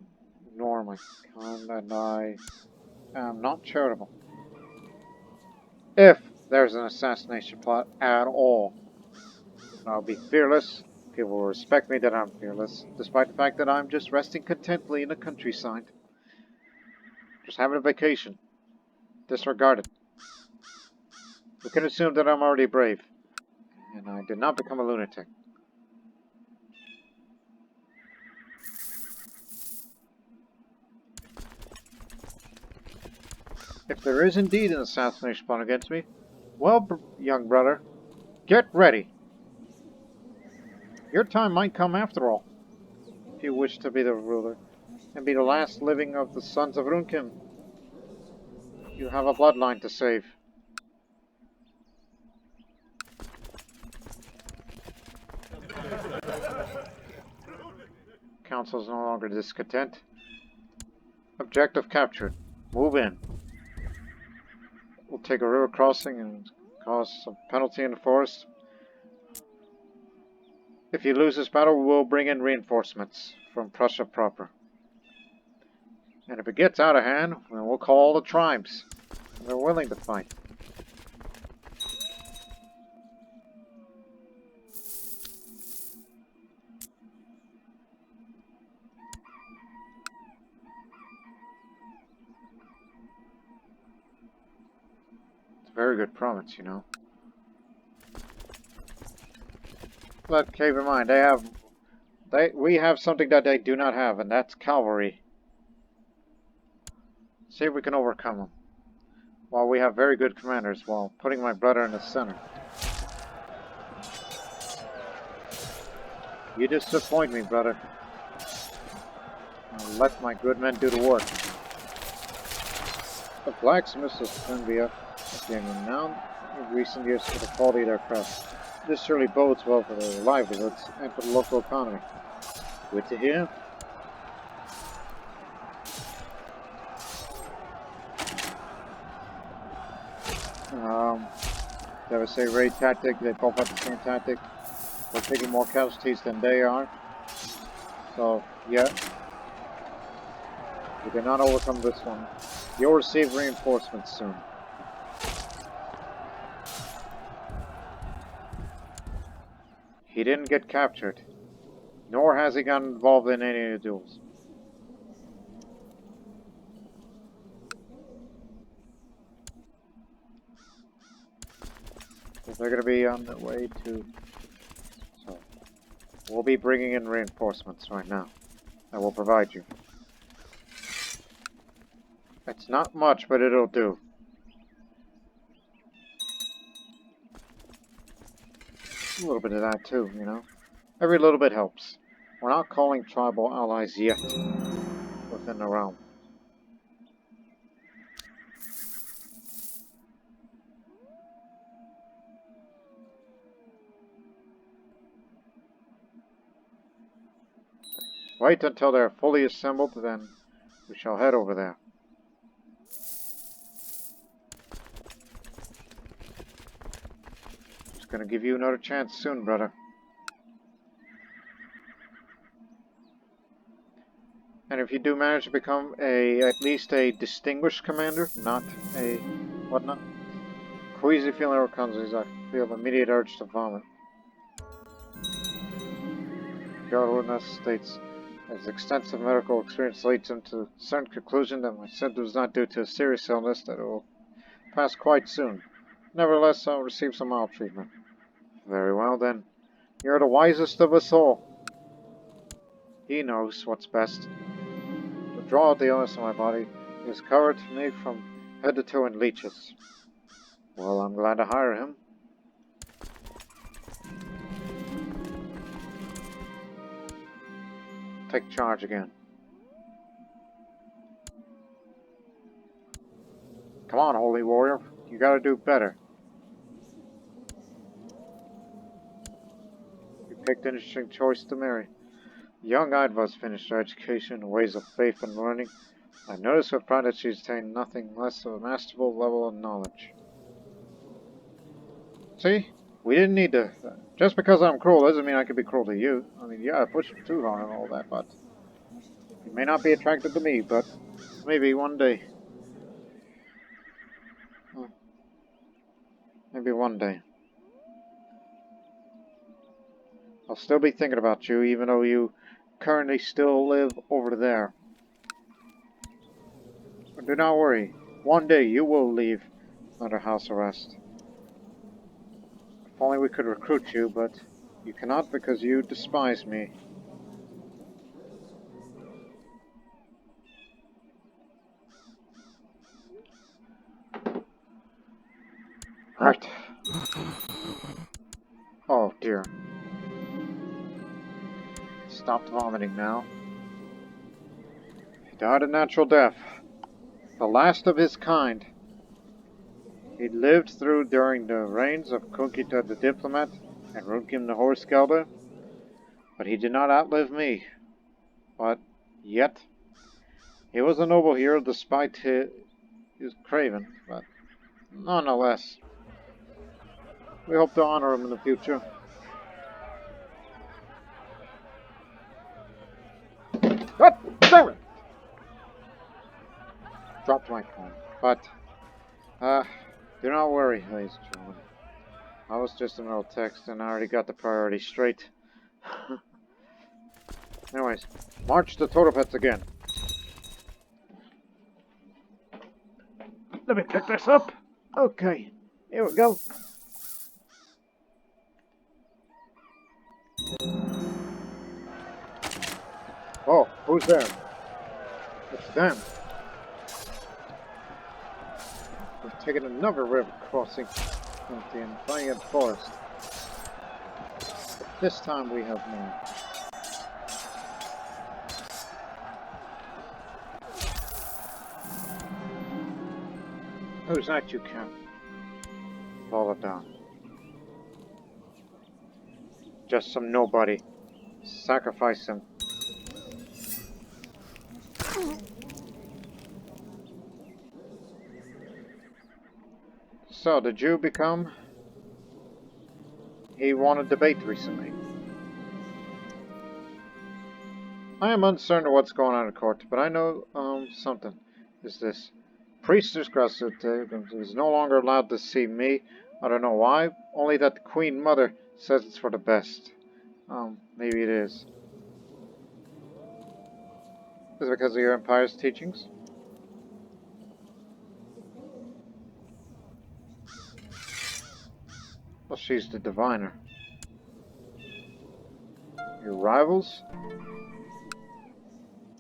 nor am I kind, and I am not charitable. If there's an assassination plot at all, I'll be fearless. People will respect me that I'm fearless, despite the fact that I'm just resting contently in the countryside. Just having a vacation. Disregard it. We can assume that I'm already brave, and I did not become a lunatic. If there is indeed an assassination plot against me, well, young brother, get ready. Your time might come after all, if you wish to be the ruler, and be the last living of the sons of Runkym. You have a bloodline to save. Council is no longer discontent. Objective captured. Move in. We'll take a river crossing and cause some penalty in the forest. If you lose this battle, we'll bring in reinforcements from Prussia proper. And if it gets out of hand, then we'll call all the tribes. They're willing to fight. It's a very good province, you know. But keep in mind, we have something that they do not have, and that's cavalry. See if we can overcome them. While we have very good commanders, while putting my brother in the center. You disappoint me, brother. I'll let my good men do the work. The blacksmiths of Columbia have been renowned in recent years for the quality of their craft. This surely bodes well for their livelihoods and for the local economy. Good to hear. They would say raid tactic, they both have the same tactic. We're taking more casualties than they are. So, yeah. We did not overcome this one. You'll receive reinforcements soon. He didn't get captured, nor has he gotten involved in any of the duels. So they're going to be on their way to... So, we'll be bringing in reinforcements right now. I will provide you. It's not much, but it'll do. A little bit of that too, you know. Every little bit helps. We're not calling tribal allies yet within the realm. Wait until they're fully assembled, then we shall head over there. Just gonna give you another chance soon, brother. And if you do manage to become at least a distinguished commander, not a whatnot, queasy feeling overcomes as I feel an immediate urge to vomit. Garland states, as extensive medical experience leads him to a certain conclusion that my symptoms not due to a serious illness, that it will pass quite soon. Nevertheless, I'll receive some mild treatment. Very well then. You're the wisest of us all. He knows what's best. To draw out the illness in my body, he has covered me from head to toe in leeches. Well, I'm glad to hire him. Take charge again. Come on, holy warrior. You gotta do better. You picked an interesting choice to marry. Young Idva's finished her education in ways of faith and learning. I noticed with pride that she's attained nothing less of a masterful level of knowledge. See? We didn't need to... Just because I'm cruel doesn't mean I can be cruel to you. I mean, yeah, I pushed you too hard and all that, but... You may not be attracted to me, but maybe one day. Maybe one day. I'll still be thinking about you, even though you currently still live over there. But do not worry. One day you will leave under house arrest. If only we could recruit you, but you cannot because you despise me. Right. Oh dear. Stopped vomiting now. He died a natural death. The last of his kind. He lived through during the reigns of Kunkite the diplomat and Runkym the horse gelded, but he did not outlive me. But yet, he was a noble hero despite his craven, but nonetheless, we hope to honor him in the future. God damn it! Dropped my phone. But, do not worry, ladies and gentlemen. I was just a little text and I already got the priority straight. Anyways, march the Totopets again. Let me pick this up. Okay, here we go. Oh, who's there? It's them. We've taken another river crossing and flying in the forest. But this time we have more. Who's that you can? Fall it down. Just some nobody. Sacrifice him. So, did you become? He won a debate recently. I am uncertain of what's going on in court, but I know, something. Is this? Priestess Grasute is no longer allowed to see me. I don't know why, only that the Queen Mother says it's for the best. Maybe it is. Is it because of your Empire's teachings? Well, she's the diviner. Your rivals?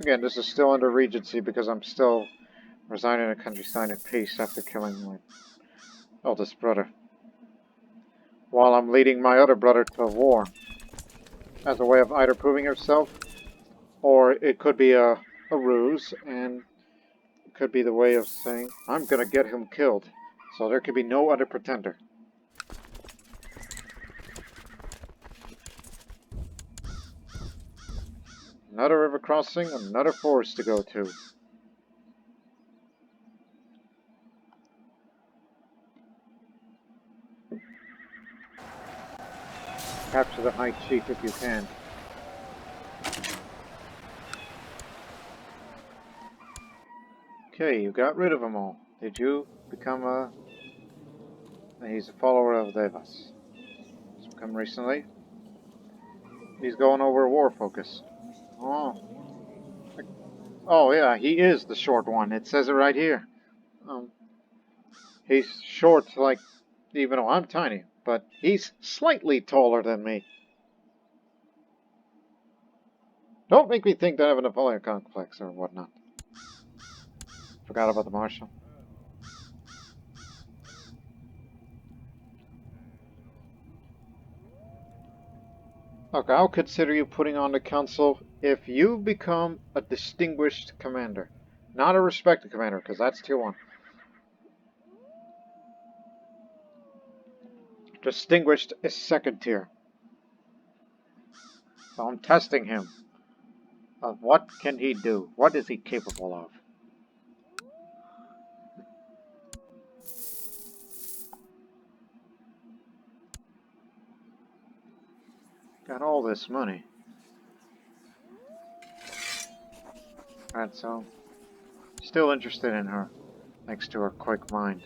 Again, this is still under Regency because I'm still residing in a countryside in peace after killing my eldest brother. While I'm leading my other brother to war. As a way of either proving herself, or it could be a ruse, and it could be the way of saying, I'm gonna get him killed, so there could be no other pretender. Another river crossing, another forest to go to. Capture the High Chief if you can. Okay, you got rid of them all. Did you become a... He's a follower of Devas. He's become recently. He's going over war focus. Oh. Oh yeah, he is the short one. It says it right here. He's short like, even though I'm tiny, but he's slightly taller than me. Don't make me think that I have a Napoleon complex or whatnot. Forgot about the Marshal. Okay, I'll consider you putting on the council if you become a distinguished commander. Not a respected commander, because that's tier 1. Distinguished is 2nd tier. So I'm testing him. What can he do? What is he capable of? Got all this money. Right, so still interested in her, thanks to her quick mind.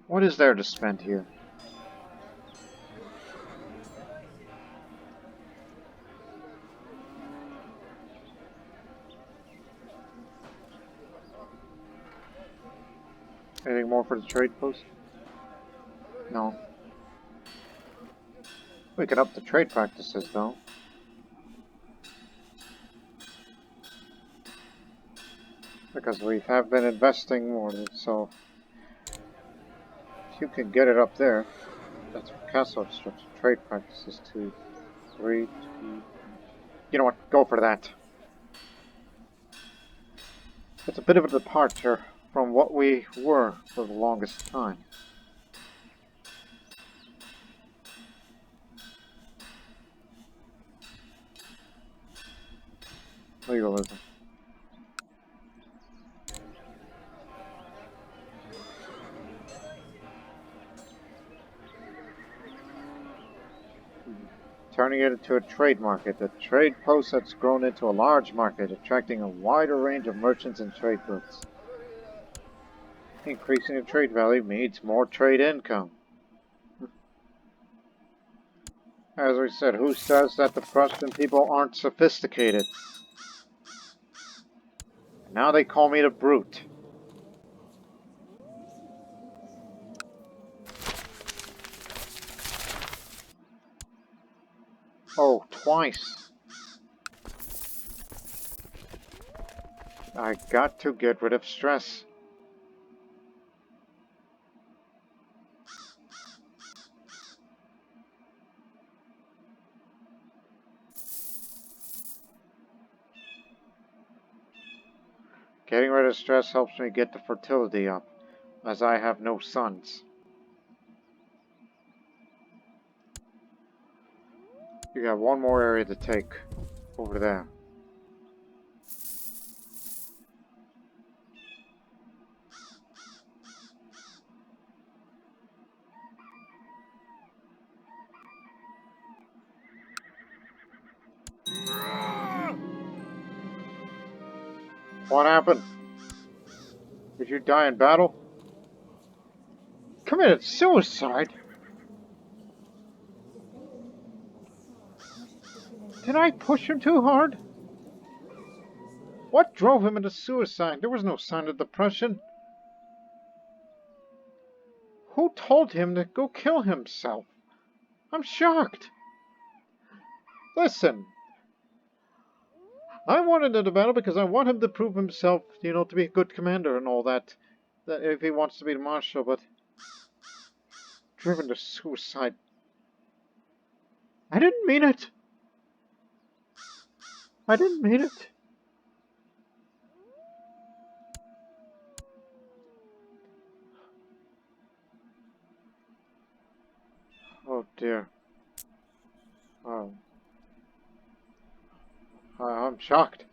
What is there to spend here? Anything more for the trade post? No. We can up the trade practices, though. Because we have been investing more, so if you can get it up there, that's for castle construction. Trade practices 2, 3, 2. You know what? Go for that. It's a bit of a departure from what we were for the longest time. Legalism. Turning it into a trade market. The trade post has grown into a large market, attracting a wider range of merchants and trade goods. Increasing the trade value means more trade income. As we said, who says that the Prussian people aren't sophisticated? Now they call me the brute. Oh, twice. I got to get rid of stress. Getting rid of stress helps me get the fertility up, as I have no sons. You got one more area to take over there. What happened? Did you die in battle? Committed suicide? Did I push him too hard? What drove him into suicide? There was no sign of depression. Who told him to go kill himself? I'm shocked. Listen, I wanted him to battle because I want him to prove himself, to be a good commander and all that. That if he wants to be the marshal, but driven to suicide. I didn't mean it. I didn't mean it. Oh dear. Oh. I'm shocked.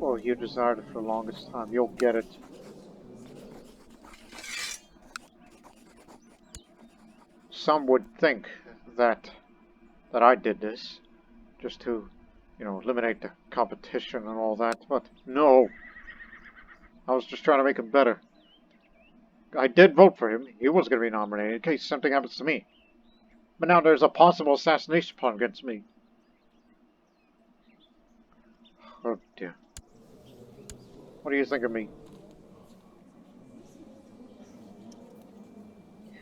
Oh, you desired it for the longest time. You'll get it. Some would think that I did this just to, eliminate the competition and all that, but no. I was just trying to make him better. I did vote for him. He was going to be nominated in case something happens to me. But now there's a possible assassination plot against me. Oh dear. What do you think of me?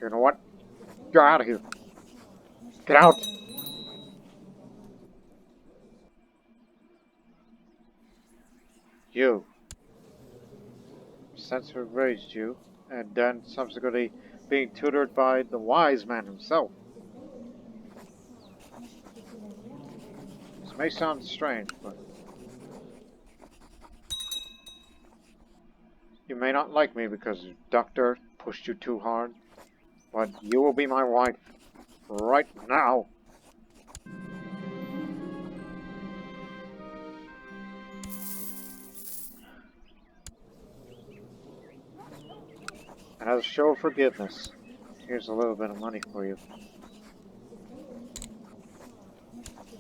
You know what? You're out of here. Get out! You. Since we raised you, and then subsequently being tutored by the wise man himself. This may sound strange, but you may not like me because your doctor pushed you too hard, but you will be my wife right now. And as a show of forgiveness, here's a little bit of money for you.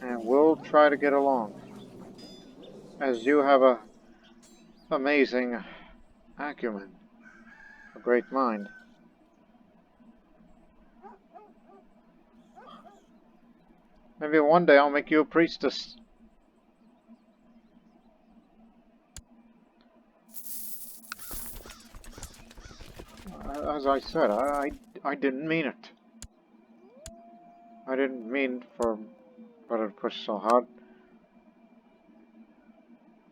And we'll try to get along, as you have a amazing acumen. a great mind. Maybe one day I'll make you a priestess. As I said, I didn't mean it. I didn't mean for brother to push so hard.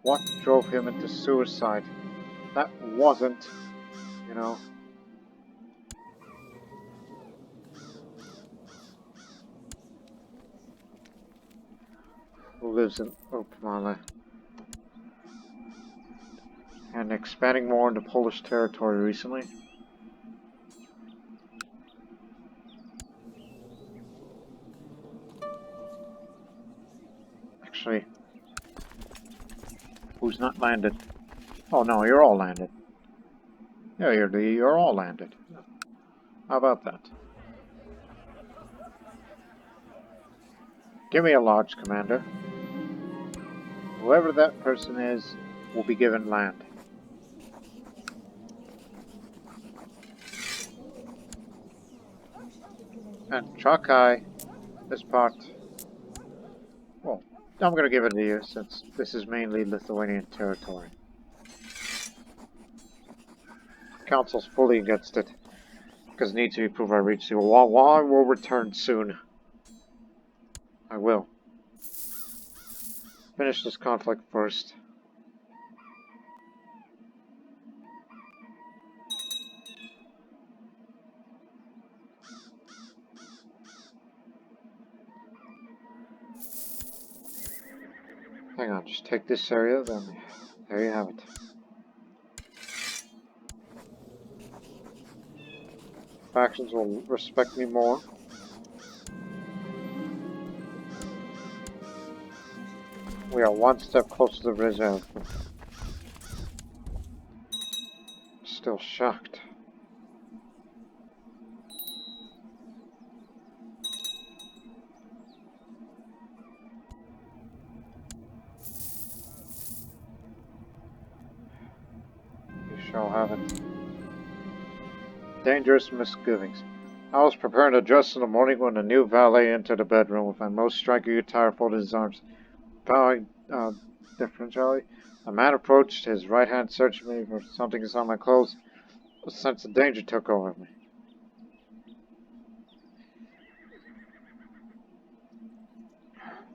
What drove him into suicide? That wasn't, you know. Who lives in Opmala and expanding more into Polish territory recently. Actually, who's not landed? Oh no, you're all landed. Yeah, you're all landed. How about that? Give me a lodge, Commander. Whoever that person is will be given land. And Trakai, this part, well, I'm going to give it to you since this is mainly Lithuanian territory. Council's fully against it because it needs to be proved I reach the wall. I will return soon. I will. Finish this conflict first. Hang on, just take this area, then there you have it. Factions will respect me more. We are one step closer to reserve. Still shocked. You shall have it. Dangerous misgivings. I was preparing to dress in the morning when a new valet entered the bedroom with a most striking guitar folded in his arms. Bowing deferentially, a man approached, his right hand searching me for something inside my clothes. A sense of danger took over me.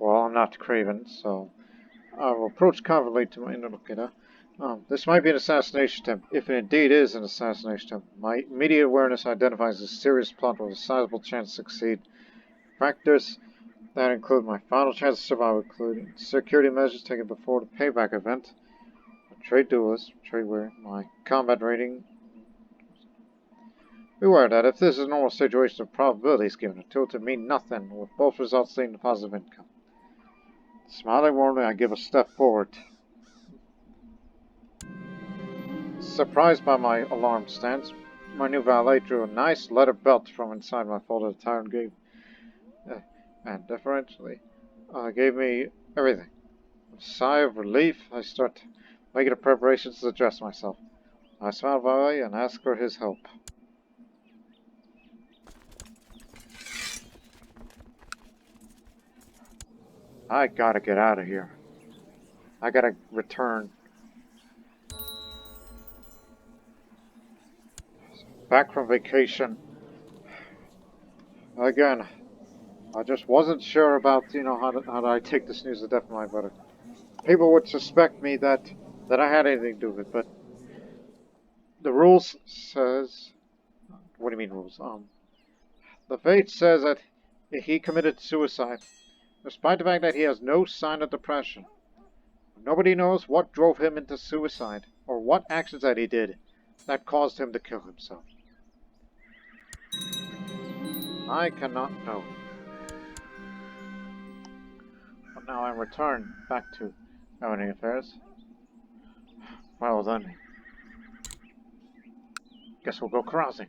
Well, I'm not craven, so I will approach confidently to my interlocutor. This might be an assassination attempt. If it indeed is an assassination attempt, my immediate awareness identifies a serious plot with a sizable chance to succeed. Factors that include my final chance of survival, including security measures taken before the payback event, a trade duelist, trade wear, my combat rating. Beware that if this is a normal situation, the probability is given a two to mean nothing, with both results leading to positive income. Smiling warmly, I give a step forward. Surprised by my alarmed stance, my new valet drew a nice leather belt from inside my folded attire and deferentially gave me everything. With a sigh of relief, I start making the preparations to dress myself. I smiled valet and asked for his help. I gotta get out of here. I gotta return. Back from vacation. Again, I just wasn't sure about, how do I take this news to death of my brother. People would suspect me that I had anything to do with it, but the rules says... What do you mean rules? The fate says that he committed suicide, despite the fact that he has no sign of depression. Nobody knows what drove him into suicide, or what actions that he did that caused him to kill himself. I cannot know. But now I'm returned back to governing affairs. Well then, guess we'll go carousing.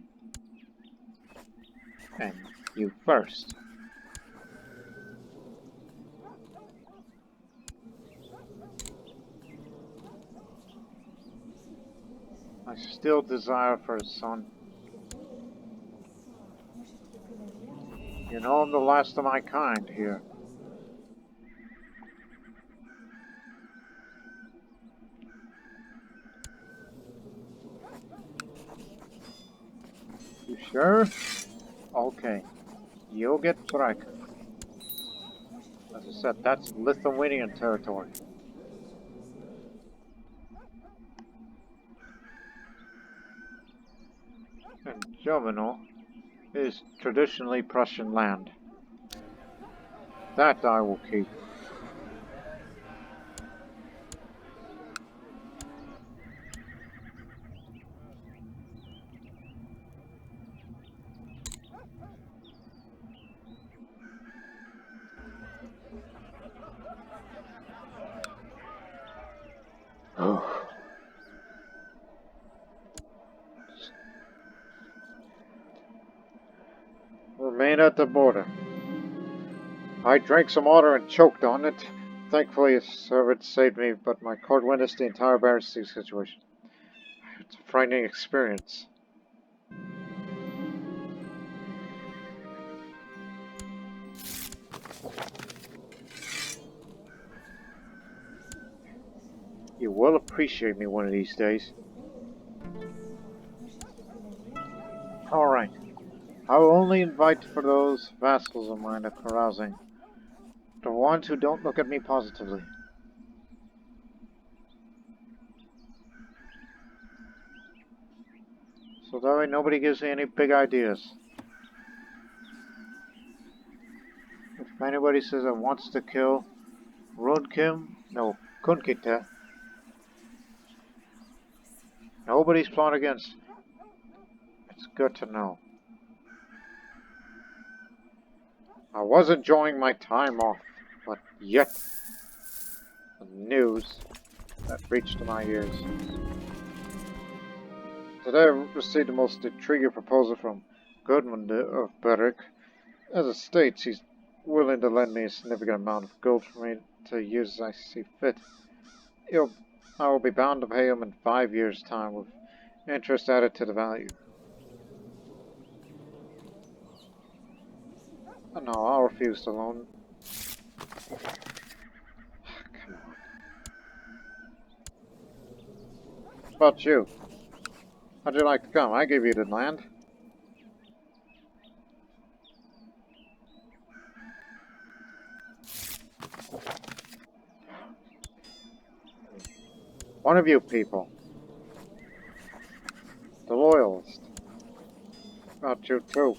And you first. I still desire for a son. You know I'm the last of my kind here. You sure? Okay. You'll get striker. As I said, that's Lithuanian territory. And Jovino is traditionally Prussian land. That I will keep. Remain at the border. I drank some water and choked on it. Thankfully, a servant saved me, but my court witnessed the entire embarrassing situation. It's a frightening experience. You will appreciate me one of these days. Alright. I will only invite for those vassals of mine at carousing. The ones who don't look at me positively. So that way nobody gives me any big ideas. If anybody says that wants to kill Runkym, no, Kunkite, nobody's plotting against. It's good to know. I was enjoying my time off, but yet the news that reached my ears. Today I received the most intriguing proposal from Goodman of Berwick. As it states, he's willing to lend me a significant amount of gold for me to use as I see fit. I will be bound to pay him in 5 years' time with interest added to the value. No, I'll refuse the loan. Come on. What about you? How'd you like to come? I gave you the land. One of you people. The loyalist. About you too.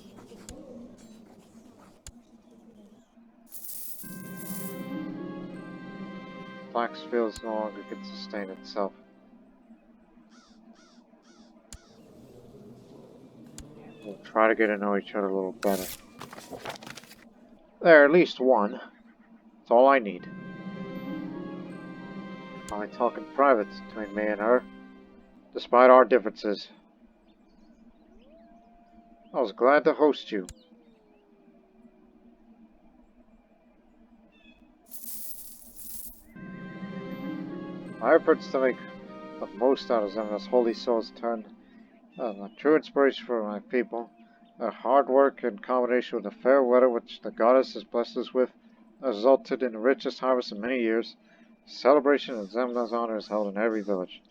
Flaxfields no longer can sustain itself. We'll try to get to know each other a little better. There, at least one. That's all I need. Only talk in private between me and her, despite our differences. I was glad to host you. My efforts to make the most out of Zemna's holy souls turned a true inspiration for my people. Their hard work in combination with the fair weather which the goddess has blessed us with resulted in the richest harvest in many years. A celebration of Zemna's honor is held in every village.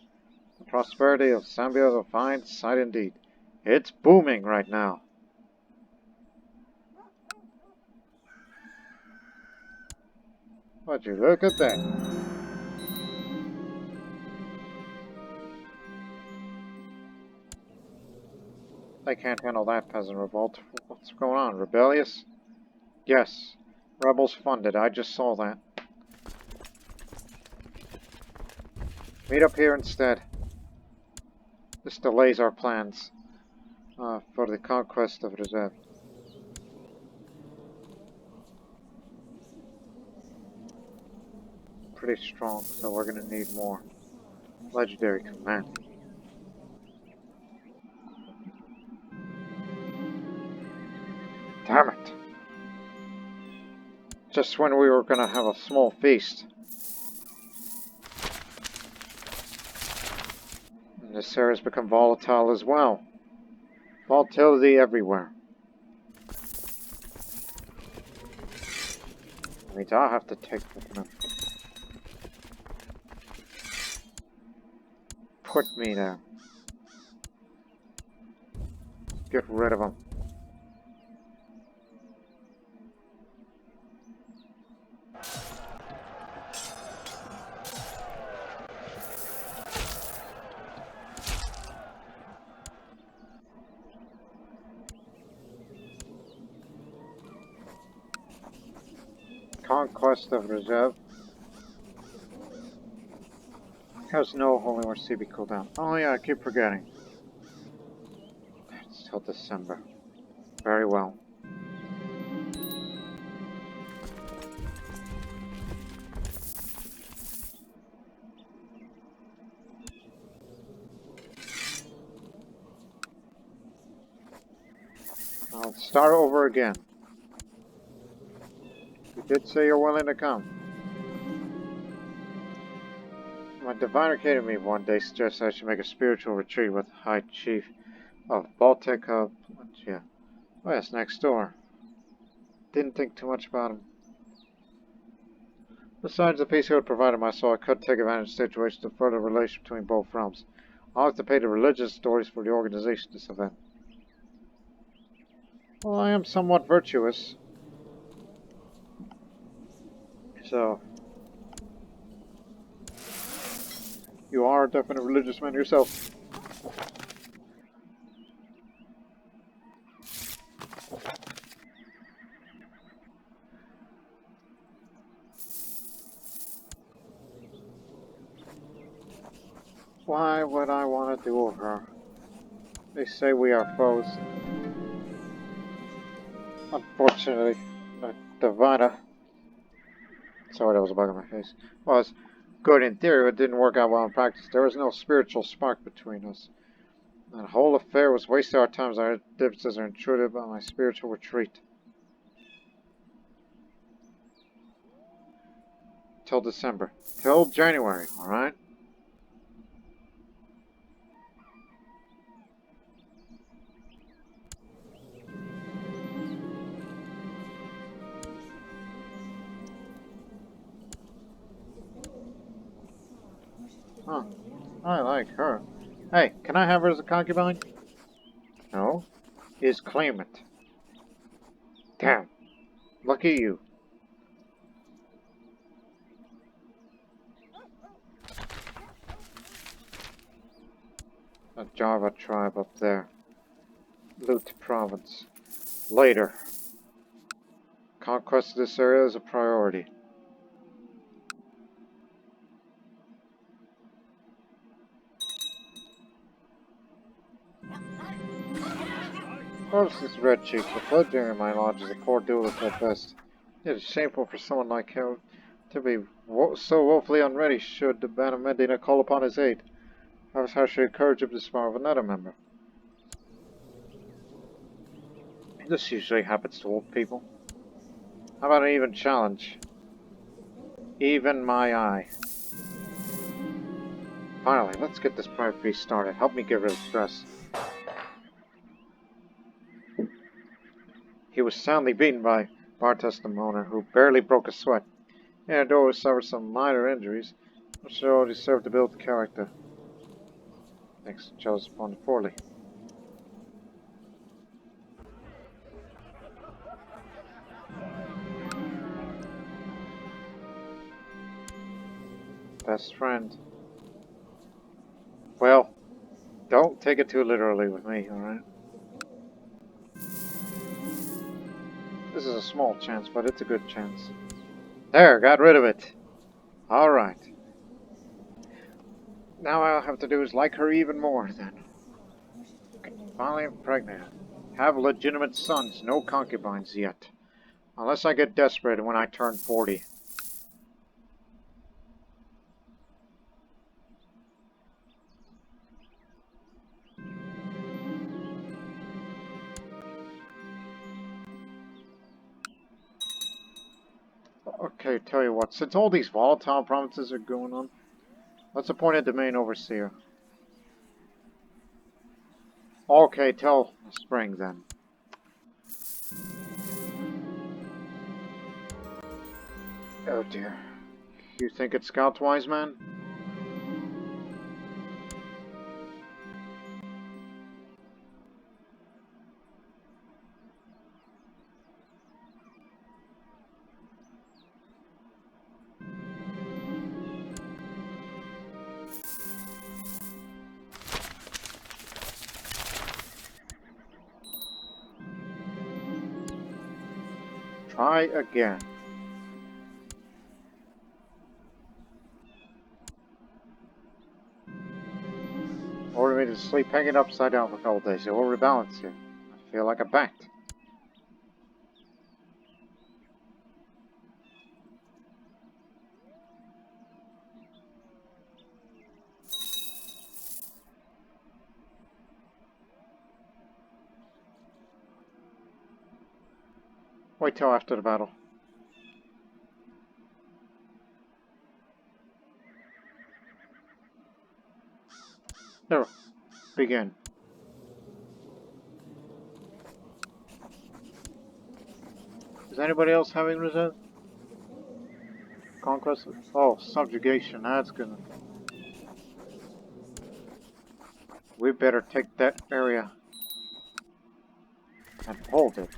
The prosperity of Zambia is a fine sight indeed. It's booming right now. Would you look at that? They can't handle that peasant revolt. What's going on? Rebellious? Yes. Rebels funded. I just saw that. Meet up here instead. This delays our plans for the conquest of Reserve. Pretty strong, so we're gonna need more. Legendary command. Damn it! Just when we were gonna have a small feast. And this area's become volatile as well. Volatility everywhere. I mean, I'll have to take them. Put me there. Get rid of them. Conquest of Reserve. Has no Holy War CB cooldown. Oh yeah, I keep forgetting. It's till December. Very well. I'll start over again. You did say you're willing to come. My diviner came to me one day, suggested I should make a spiritual retreat with the High Chief of Baltic yeah. Oh yes, next door. Didn't think too much about him. Besides, the peace he would provide my soul, I could take advantage of the situation to further relation between both realms. I'll have to pay the religious authorities for the organization of this event. Well, I am somewhat virtuous. So, you are a definite religious man yourself. Why would I want to duel her? They say we are foes. Unfortunately, the diviner. Sorry, that was a bug on my face. Was good in theory, but didn't work out well in practice. There was no spiritual spark between us. The whole affair was wasting our time as our differences are intruded by my spiritual retreat. Till December. Till January, alright? Huh. I like her. Hey, can I have her as a concubine? No. Is claimant. Damn. Lucky you. A Java tribe up there. Loot province. Later. Conquest of this area is a priority. Notice this red cheek. The fledgling in my lodge is a poor duelist at best. It is shameful for someone like him to be so woefully unready should the band of Medina call upon his aid. Perhaps I should encourage him to spar with another member. This usually happens to old people. How about an even challenge? Even my eye. Finally, let's get this private feast started. Help me get rid of stress. He was soundly beaten by Bartas the Moaner, who barely broke a sweat. And though he suffered some minor injuries, I'm sure he served to build character. Thanks, chose upon poorly. Best friend. Well, don't take it too literally with me, alright? This is a small chance, but it's a good chance. There, got rid of it. Alright. Now all I'll have to do is like her even more, then. Finally impregnated. Have legitimate sons, no concubines yet. Unless I get desperate when I turn 40. Okay, tell you what, since all these volatile provinces are going on, let's appoint a domain overseer. Okay, tell Spring then. Oh dear. You think it's Scout's wise man? Try again. Order me to sleep hanging upside down for a couple days. It will rebalance you. I feel like a bat. Wait till after the battle. There. Begin. Is anybody else having resist? Conquest? Oh, subjugation. That's good. We better take that area and hold it.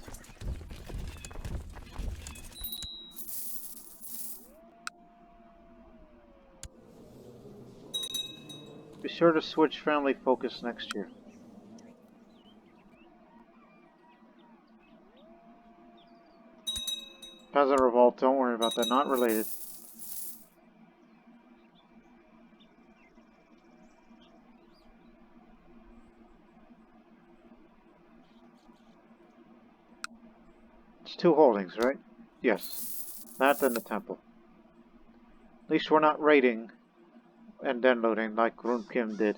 Be sure to switch family focus next year. Peasant revolt, don't worry about that. Not related. It's 2 holdings, right? Yes. That and the temple. At least we're not raiding and then looting like Runkym did.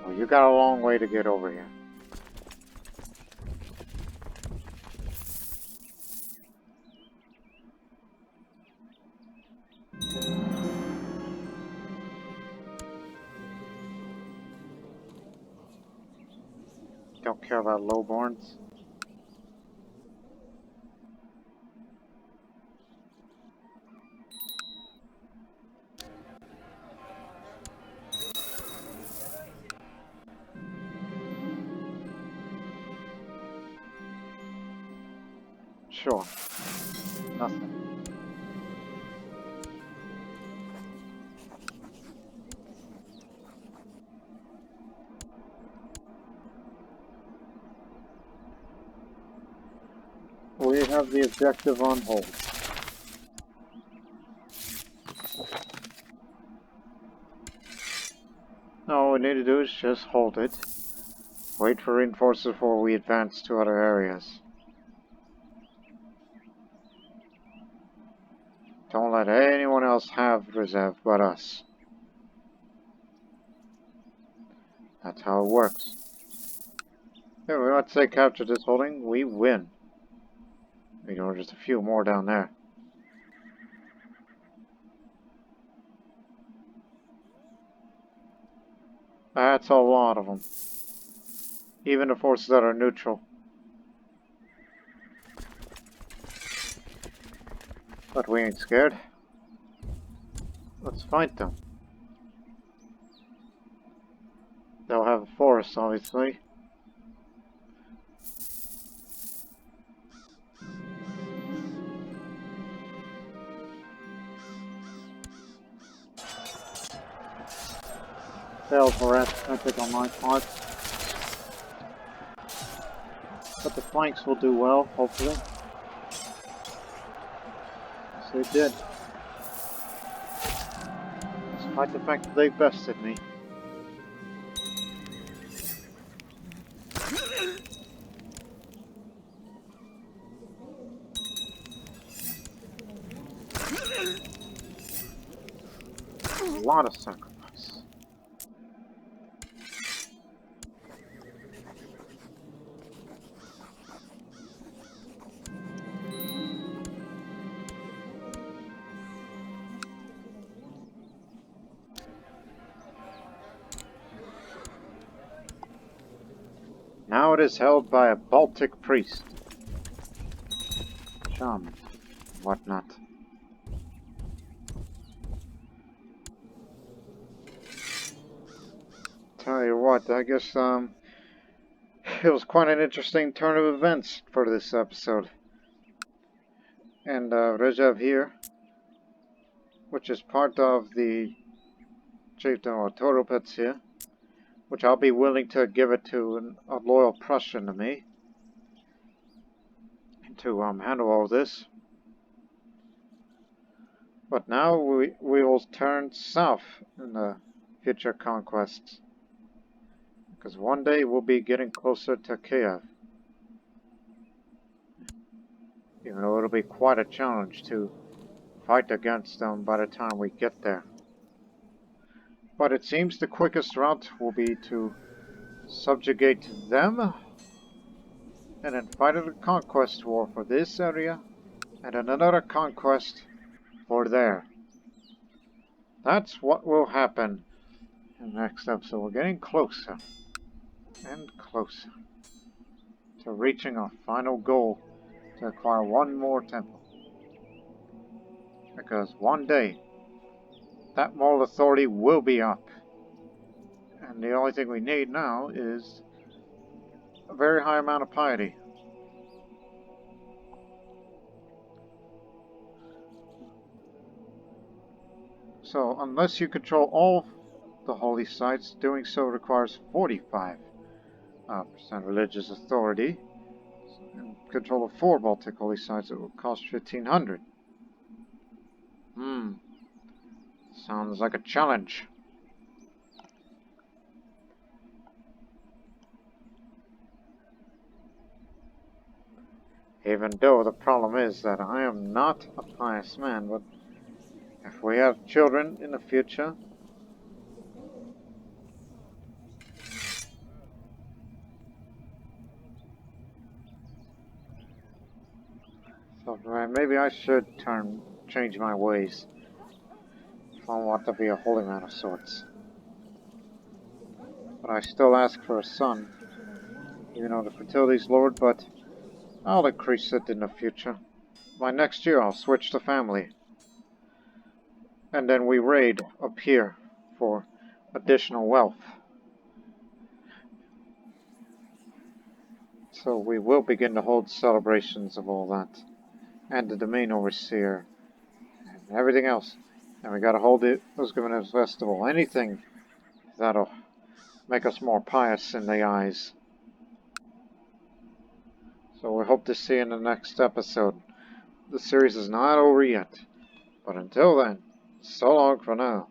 Oh, you got a long way to get over here. Don't care about lowborns. Sure. Nothing. We have the objective on hold. All we need to do is just hold it. Wait for reinforcements before we advance to other areas. Don't let anyone else have reserve but us. That's how it works. Yeah, let's say capture this holding, we win. You know, just a few more down there. That's a lot of them. Even the forces that are neutral. But we ain't scared. Let's fight them. They'll have a forest, obviously. Failed harassment on my part. But the flanks will do well, hopefully. Yes, they did. Despite the fact that they bested me. lot of sacrifice. Now it is held by a Baltic priest, shaman, whatnot. Tell you what, I guess it was quite an interesting turn of events for this episode. And Rezav here, which is part of the chieftain or Toropets here, which I'll be willing to give it to a loyal Prussian to me to handle all this. But now we will turn south in the future conquests, because one day we'll be getting closer to Kiev. Even though it'll be quite a challenge to fight against them by the time we get there. But it seems the quickest route will be to subjugate them, and then fight a conquest war for this area, and then another conquest for there. That's what will happen in the next episode. We're getting closer and closer to reaching our final goal to acquire one more temple. Because one day, that moral authority will be up. And the only thing we need now is a very high amount of piety. So, unless you control all the holy sites, doing so requires 45% religious authority. And control of 4 Baltic Holy Sites, it will cost 1,500. Sounds like a challenge. Even though the problem is that I am not a pious man, but if we have children in the future, so maybe I should change my ways if I want to be a holy man of sorts. But I still ask for a son, even though the fertility's lowered, but I'll increase it in the future. By next year I'll switch to family. And then we raid up here for additional wealth. So we will begin to hold celebrations of all that. And the domain overseer. And everything else. And we gotta hold it as Governor's Festival. Anything that'll make us more pious in the eyes. So we hope to see you in the next episode. The series is not over yet. But until then, so long for now.